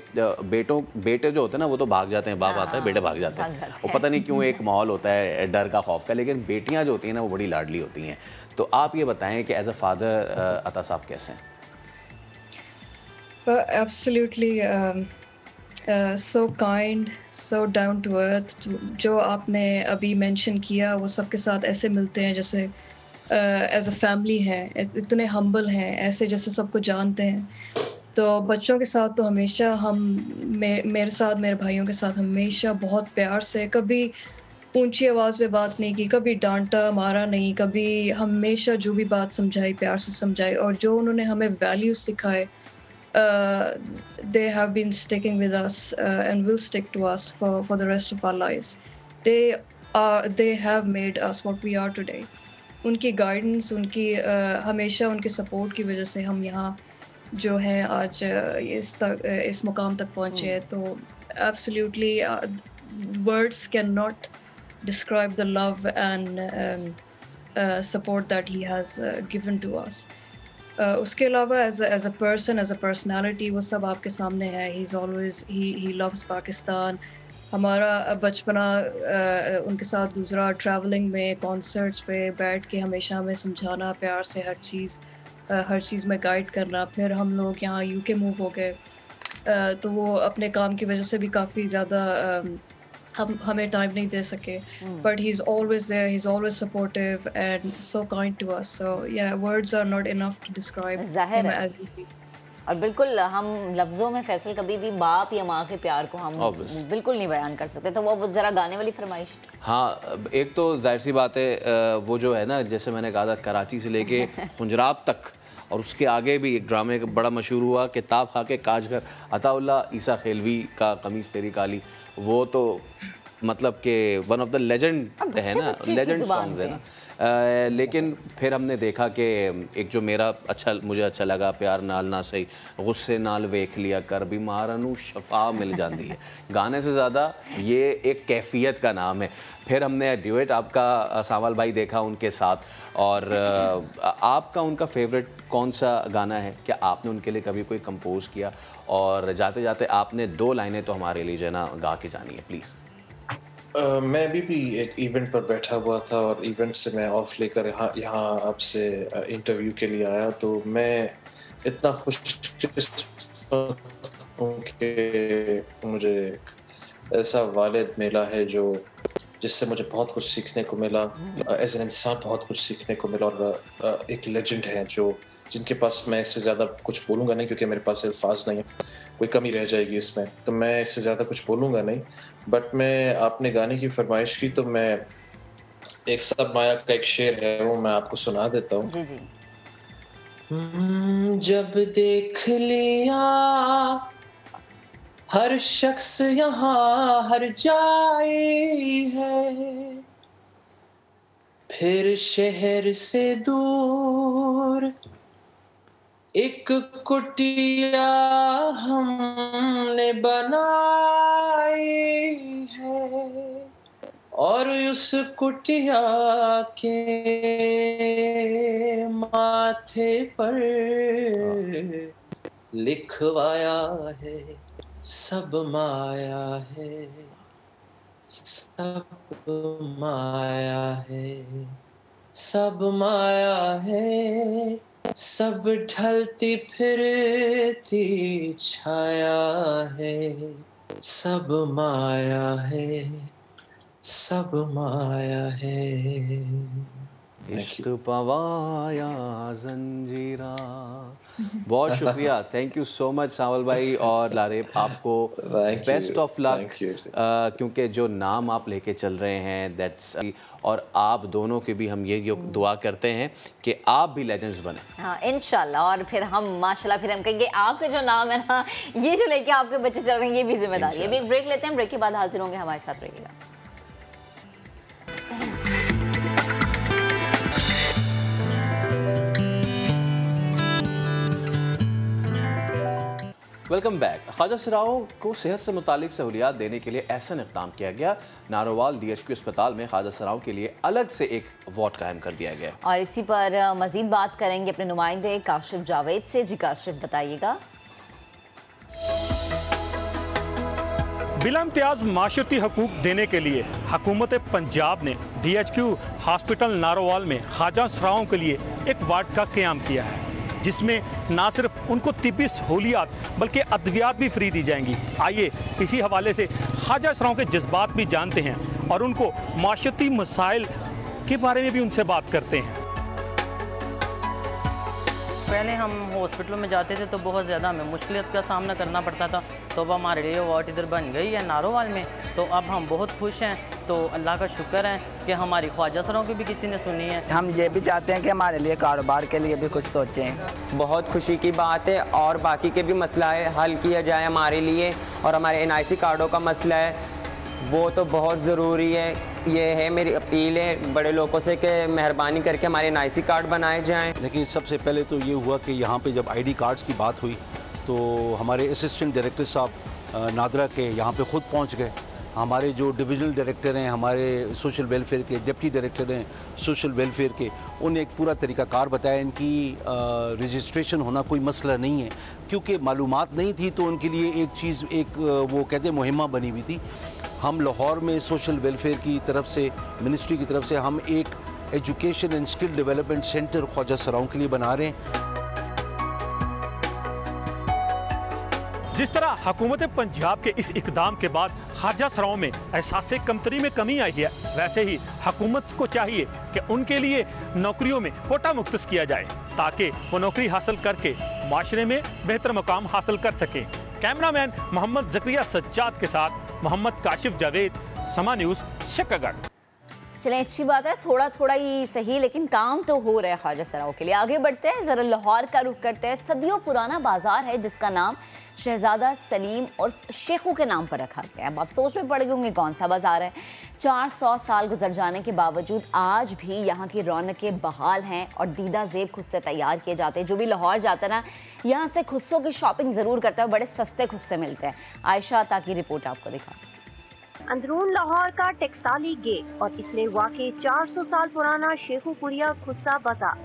बेटे जो होते हैं ना वो तो भाग जाते हैं, बाप आता है बेटे भाग जाते हैं, वो पता नहीं क्यों एक माहौल होता है डर का, खौफ का, लेकिन बेटियाँ जो होती हैं ना वो बड़ी लाडली होती हैं। तो आप ये बताएं कि एज अ फादर अता साहब कैसे हैं? Absolutely so kind, so down to earth. जो आपने अभी मेंशन किया वो सबके साथ ऐसे मिलते हैं जैसे एज अ फैमिली है, इतने हम्बल हैं, ऐसे जैसे सबको जानते हैं। तो बच्चों के साथ तो हमेशा मेरे साथ, मेरे भाइयों के साथ हमेशा बहुत प्यार से, कभी ऊंची आवाज़ में बात नहीं की, कभी डांटा मारा नहीं, कभी हमेशा जो भी बात समझाई प्यार से समझाई, और जो उन्होंने हमें वैल्यूज सिखाए they have been sticking with us and will stick to us for the rest of our lives. They have made us what we are today. उनकी गाइडेंस, उनकी हमेशा उनके सपोर्ट की वजह से हम यहाँ जो है आज इस मुकाम तक पहुँचे हैं। तो absolutely words cannot describe the love and support that he has given to us. उसके अलावा as a person, as a personality वो सब आपके सामने है। He loves Pakistan. हमारा बचपना उनके साथ गुजरा ट्रैवलिंग में, कॉन्सर्ट्स पे बैठ के हमेशा हमें समझाना प्यार से हर चीज़ में गाइड करना। फिर हम लोग यहाँ यूके मूव हो गए, तो वो अपने काम की वजह से भी काफ़ी ज़्यादा हमें टाइम नहीं दे सके, but he's always there, he's always supportive and so kind to us. So yeah, words are not enough to describe him as he is. और बिल्कुल हम लफ्ज़ों में फैसल कभी भी बाप या माँ के प्यार को हम बिल्कुल नहीं बयान कर सकते। तो वो ज़रा गाने वाली फरमाइश। हाँ, एक तो जाहिर सी बात है वो जो है ना, जैसे मैंने कहा था कराची से लेके खुंजराब तक, और उसके आगे भी एक ड्रामे बड़ा मशहूर हुआ किताब खा के काजगर, अताउल्लाह ईसा खेलवी का कमीज़ तेरी काली, वो तो मतलब कि वन ऑफ द लेजेंड है ना, लेजेंड सॉन्ग्स है ना। लेकिन फिर हमने देखा कि एक जो मुझे अच्छा लगा, प्यार नाल ना सही गुस्से नाल वेख लिया कर, बीमारां नू शफा मिल जाती है। गाने से ज़्यादा ये एक कैफियत का नाम है। फिर हमने ड्यूएट आपका सावल भाई देखा उनके साथ, और आपका उनका फेवरेट कौन सा गाना है? क्या आपने उनके लिए कभी कोई कंपोज किया? और जाते जाते आपने 2 लाइनें तो हमारे लिए जो है ना गा के जानी है प्लीज़। मैं भी एक इवेंट पर बैठा हुआ था और इवेंट से मैं ऑफ लेकर यहाँ आपसे इंटरव्यू के लिए आया। तो मैं इतना खुश हूँ कि मुझे ऐसा वालिद मिला है जिससे मुझे बहुत कुछ सीखने को मिला, एज एन इंसान बहुत कुछ सीखने को मिला, और एक लेजेंड है जिनके पास मैं इससे ज़्यादा कुछ बोलूँगा नहीं क्योंकि मेरे पास अल्फाज नहीं है, कोई कमी रह जाएगी इसमें, तो मैं इससे ज़्यादा कुछ बोलूँगा नहीं। बट मैं आपने गाने की फरमाइश की तो मैं एक सब माया का एक शेर है वो मैं आपको सुना देता हूँ। जी जी। जब देख लिया हर शख्स यहाँ हर जाए है, फिर शहर से दूर एक कुटिया हमने बनाई है, और उस कुटिया के माथे पर लिखवाया है सब माया है, सब माया है, सब माया है, सब ढलती फिरती छाया है, सब माया है, सब माया है। इश्क पवाया जंजीरा। बहुत शुक्रिया, थैंक यू सो मच सावल भाई और लारेब, आपको बेस्ट ऑफ लक, क्योंकि जो नाम आप लेके चल रहे हैं दैट्स, और आप दोनों के भी हम ये दुआ करते हैं कि आप भी लेजेंड्स बने। हाँ इंशाल्लाह, और फिर हम माशाल्लाह फिर हम कहेंगे आपके जो नाम है ना, ये जो लेके आपके बच्चे चल रहे हैं ये भी जिम्मेदारी है। अभी एक ब्रेक लेते हैं, ब्रेक के बाद हाजिर होंगे, हमारे साथ रहिएगा। Welcome back. ख्वाजा सराओं को सेहत से मुतालिक सहूलियात देने के लिए ऐसा इक़दाम किया गया, नारोवाल DHQ अस्पताल में ख्वाजा सराओं के लिए अलग से एक वार्ड कायम कर दिया गया। और इसी पर मजीद बात करेंगे अपने नुमाइंदे काशिफ जावेद से। जी काशिफ, बताइएगा। बिला इम्तियाज माशरती हकूक देने के लिए हुकूमत पंजाब ने DHQ हॉस्पिटल नारोवाल में ख्वाजा सराओं के लिए एक वार्ड का क़याम किया है, जिसमें ना सिर्फ उनको तिब्बी सहूलियात बल्कि अद्वियात भी फ्री दी जाएंगी। आइए इसी हवाले से ख्वाजा सराओं के जज्बात भी जानते हैं और उनको माशरती मसाइल के बारे में भी उनसे बात करते हैं। पहले हम हॉस्पिटल में जाते थे तो बहुत ज़्यादा हमें मुश्किल का सामना करना पड़ता था, तो अब हमारे लिए वार्ड इधर बन गई है नारोवाल में, तो अब हम बहुत खुश हैं। तो अल्लाह का शुक्र है कि हमारी ख्वाजा सरों की भी किसी ने सुनी है। हम ये भी चाहते हैं कि हमारे लिए कारोबार के लिए भी कुछ सोचें। बहुत खुशी की बात है और बाकी के भी मसला है हल किया जाए हमारे लिए, और हमारे NIC कार्डों का मसला है वो तो बहुत ज़रूरी है। ये है मेरी अपील है बड़े लोगों से कि मेहरबानी करके हमारे NIC कार्ड बनाए जाएं। लेकिन सबसे पहले तो ये हुआ कि यहाँ पे जब ID कार्ड्स की बात हुई तो हमारे असिस्टेंट डायरेक्टर साहब नादरा के यहाँ पे ख़ुद पहुँच गए। हमारे जो डिविजनल डायरेक्टर हैं, हमारे सोशल वेलफेयर के डिप्टी डायरेक्टर हैं सोशल वेलफेयर के, उन्हें एक पूरा तरीक़ाकार बताया। इनकी रजिस्ट्रेशन होना कोई मसला नहीं है, क्योंकि मालूमात नहीं थी तो उनके लिए एक चीज़ वो कहते मुहिमा बनी हुई थी। हम लाहौर में सोशल वेलफेयर की तरफ से, मिनिस्ट्री की तरफ से हम एक education and skill development centre Khwaja सराओं के लिए बना रहे हैं। जिस तरह हुकूमत पंजाब के इस इकदाम के बाद ख्वाजा सराओं में एहसास कमतरी में कमी आई है, वैसे ही हुकूमत को चाहिए कि उनके लिए नौकरियों में कोटा मुख्तस किया जाए ताकि वो नौकरी हासिल करके माशरे में बेहतर मुकाम हासिल कर सकें। कैमरामैन मोहम्मद ज़करिया सज्जाद के साथ मोहम्मद काशिफ जावेद, समा न्यूज़, शकरगढ़। चलें, अच्छी बात है, थोड़ा थोड़ा ही सही लेकिन काम तो हो रहा है ख्वाजा सराओं के लिए। आगे बढ़ते हैं, ज़रा लाहौर का रुख करते हैं। सदियों पुराना बाजार है जिसका नाम शहजादा सलीम और शेखों के नाम पर रखा गया। अब आप सोच में पड़ गए होंगे कौन सा बाजार है। 400 साल गुजर जाने के बावजूद आज भी यहाँ की रौनकें बहाल हैं और दीदा जेब खुद से तैयार किए जाते हैं। जो भी लाहौर जाता है ना, यहाँ से खुस्सों की शॉपिंग ज़रूर करता है, बड़े सस्ते खुस्से मिलते हैं। आयशा ताकि रिपोर्ट आपको दिखा। अंदरून लाहौर का टेक्साली गेट और इसमें वाक़ई 400 साल पुराना शेखुपुरिया खुस्सा बाजार।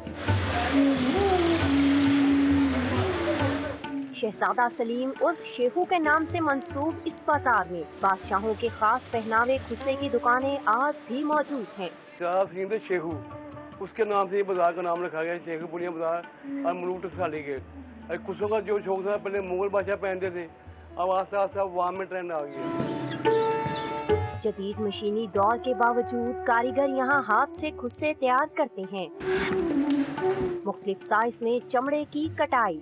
शहजादा सलीम उर्फ शेखू के नाम से मंसूब इस बाजार में बादशाहों के खास पहनावे खुस्से की दुकानें आज भी मौजूद हैं। शेखू उसके नाम से ये बाजार का नाम रखा गया, शेखुपुरिया बाजार और मलूक टेक्साली गेट। खुस्सों का जो शौक था पहले मुगल बादशाह पहनते थे, अब आस्ते आस्ते वहाँ में ट्रेंड आ गया। जदीद मशीनी दौर के बावजूद कारीगर यहाँ हाथ से खुस्से तैयार करते हैं। मुख्तलिफ साइज में चमड़े की कटाई,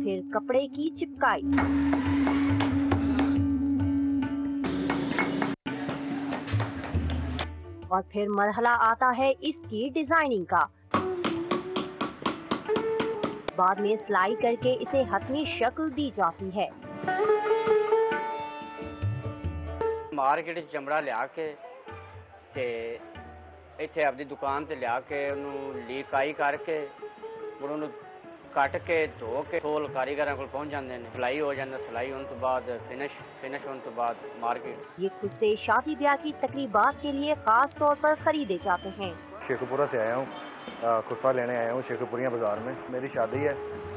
फिर कपड़े की चिपकाई, और फिर मरहला आता है इसकी डिजाइनिंग का। बाद में सिलाई करके इसे हतमी शक्ल दी जाती है। मार्केट चमड़ा लिया के ते इत्थे अपनी दुकान ते लिया के उन्होंने लीकाई करके उन्होंने कट के धो के सोल कारीगर को पहुंच जाते हैं। सिलाई हो जाता, सिलाई होने तो बाद फिनिश होने तो बाद मार्केट। ये खुस्से शादी ब्याह की तकरीबात के लिए खास तौर पर खरीदे जाते हैं। शेखुपुरा से आया हूँ, खुस्सा लेने आया हूँ शेखुपुरिया बाजार में। मेरी शादी है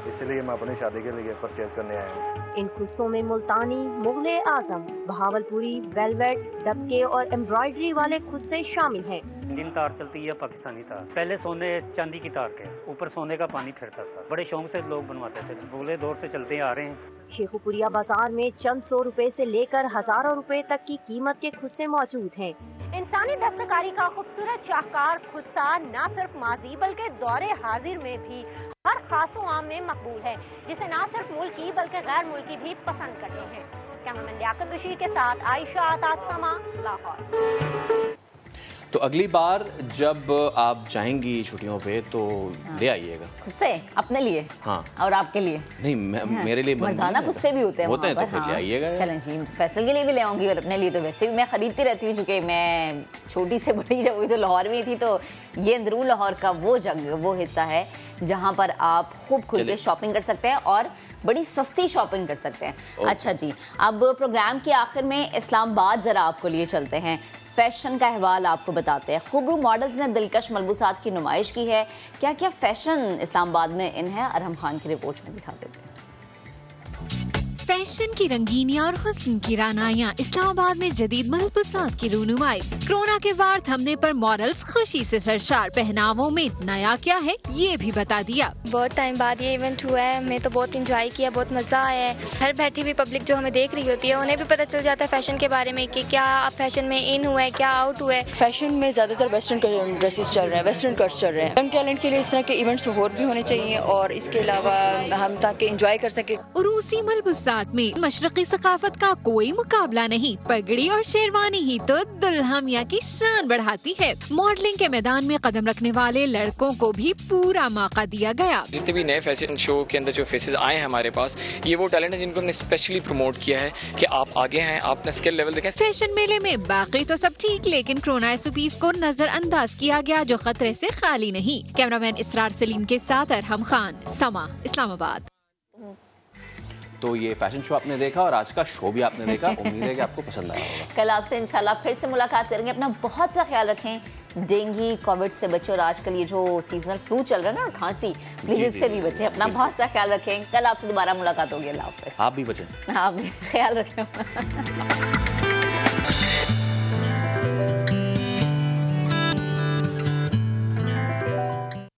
इसलिए मैं अपनी शादी के लिए परचेज करने आया हूँ। इन खुस्सों में मुल्तानी, मुगले आजम, बहावलपुरी, वेलवेट, दबके और एम्ब्रॉयडरी वाले खुस्से शामिल हैं। इंडियन तार चलती है, पाकिस्तानी तार। पहले सोने चांदी की तार के ऊपर सोने का पानी फिरता था, बड़े शौक से लोग बनवाते थे, मुगले दौर से चलते आ रहे हैं। शेखुपुरिया बाजार में चंद 100 रुपए से लेकर हजारों रुपए तक की कीमत के खुस्से मौजूद हैं। इंसानी दस्तकारी का खूबसूरत शाहकार खुस्सा न सिर्फ माजी बल्कि दौरे हाजिर में भी हर खास आम में मकबूल है, जिसे न सिर्फ मुल्की बल्कि गैर मुल्की भी पसंद करते हैं। कैमरामैन लियाकत बशीर के साथ आयशा आता, समा, लाहौर। तो अगली बार जब आप जाएंगी छुट्टियों पे तो ले आइएगा खुद से अपने लिए। हाँ। और आपके लिए नहीं, मेरे लिए मर्दाना खुद से भी होते हैं तो फिर हाँ। ले आइएगा। चलें जी, फैसल के लिए भी ले आऊँगी और अपने लिए तो वैसे भी मैं खरीदती रहती हूँ, चूँकि मैं छोटी से बड़ी जब हुई तो लाहौर में थी, तो ये अंदरून लाहौर का वो हिस्सा है जहाँ पर आप खूब खुल के शॉपिंग कर सकते हैं और बड़ी सस्ती शॉपिंग कर सकते हैं। अच्छा जी, अब प्रोग्राम के आखिर में इस्लामाबाद ज़रा आपको लिए चलते हैं, फैशन का अहवाल आपको बताते हैं। खूबरू मॉडल्स ने दिलकश मलबूसात की नुमाइश की है। क्या क्या फैशन इस्लामाबाद में इन है, अरहम खान की रिपोर्ट में दिखा देते हैं। फैशन की रंगीनियां और हुस्न की रानाइयां, इस्लामाबाद में जदीद मलबूसात की रूनुमाई। कोरोना के वार थमने पर मॉडल्स खुशी से सरशार, पहनावों में नया क्या है ये भी बता दिया। बहुत टाइम बाद ये इवेंट हुआ है, मैं तो बहुत इंजॉय किया, बहुत मजा आया है। घर बैठी हुई पब्लिक जो हमें देख रही होती है उन्हें भी पता चल जाता है फैशन के बारे में कि क्या फैशन में इन हुआ है, क्या आउट हुआ है। फैशन में ज्यादातर वेस्टर्न ड्रेसेस चल रहे हैं, वेस्टर्न कट्स चल रहे हैं। यंग टैलेंट के लिए इस तरह के इवेंट्स और भी होने चाहिए और इसके अलावा हम ताकि एंजॉय कर सके। उरूसी मलबूसात में मशरकी सकाफत का कोई मुकाबला नहीं, पगड़ी और शेरवानी ही तो दुल्हनिया की शान बढ़ाती है। मॉडलिंग के मैदान में कदम रखने वाले लड़कों को भी पूरा मौका दिया गया। जितने भी नए फैशन शो के अंदर जो फेसेस आए हैं हमारे पास, ये वो टैलेंट है जिनको हमने स्पेशली प्रमोट किया है कि आप आगे हैं, आप अपना स्किल लेवल देखें। फैशन मेले में बाकी तो सब ठीक, लेकिन कोरोना SOPs को नजरअंदाज किया गया जो खतरे से खाली नहीं। कैमरामैन इसरार सलीम के साथ अरहम खान, समा, इस्लामाबाद। तो ये फैशन शो आपने देखा और आज का शो भी आपने देखा, उम्मीद है कि आपको पसंद आया होगा। कल आपसे इंशाल्लाह फिर से मुलाकात करेंगे। अपना बहुत सा ख्याल रखें, डेंगू कोविड से बचे और आजकल ये जो सीजनल फ्लू चल रहा है ना और खांसी, प्लीज इससे भी बचें। अपना बहुत सा ख्याल रखें। कल आपसे दोबारा मुलाकात होगी। अल्लाह हाफ़िज़। आप भी बचें। आप भी ख्याल रखें।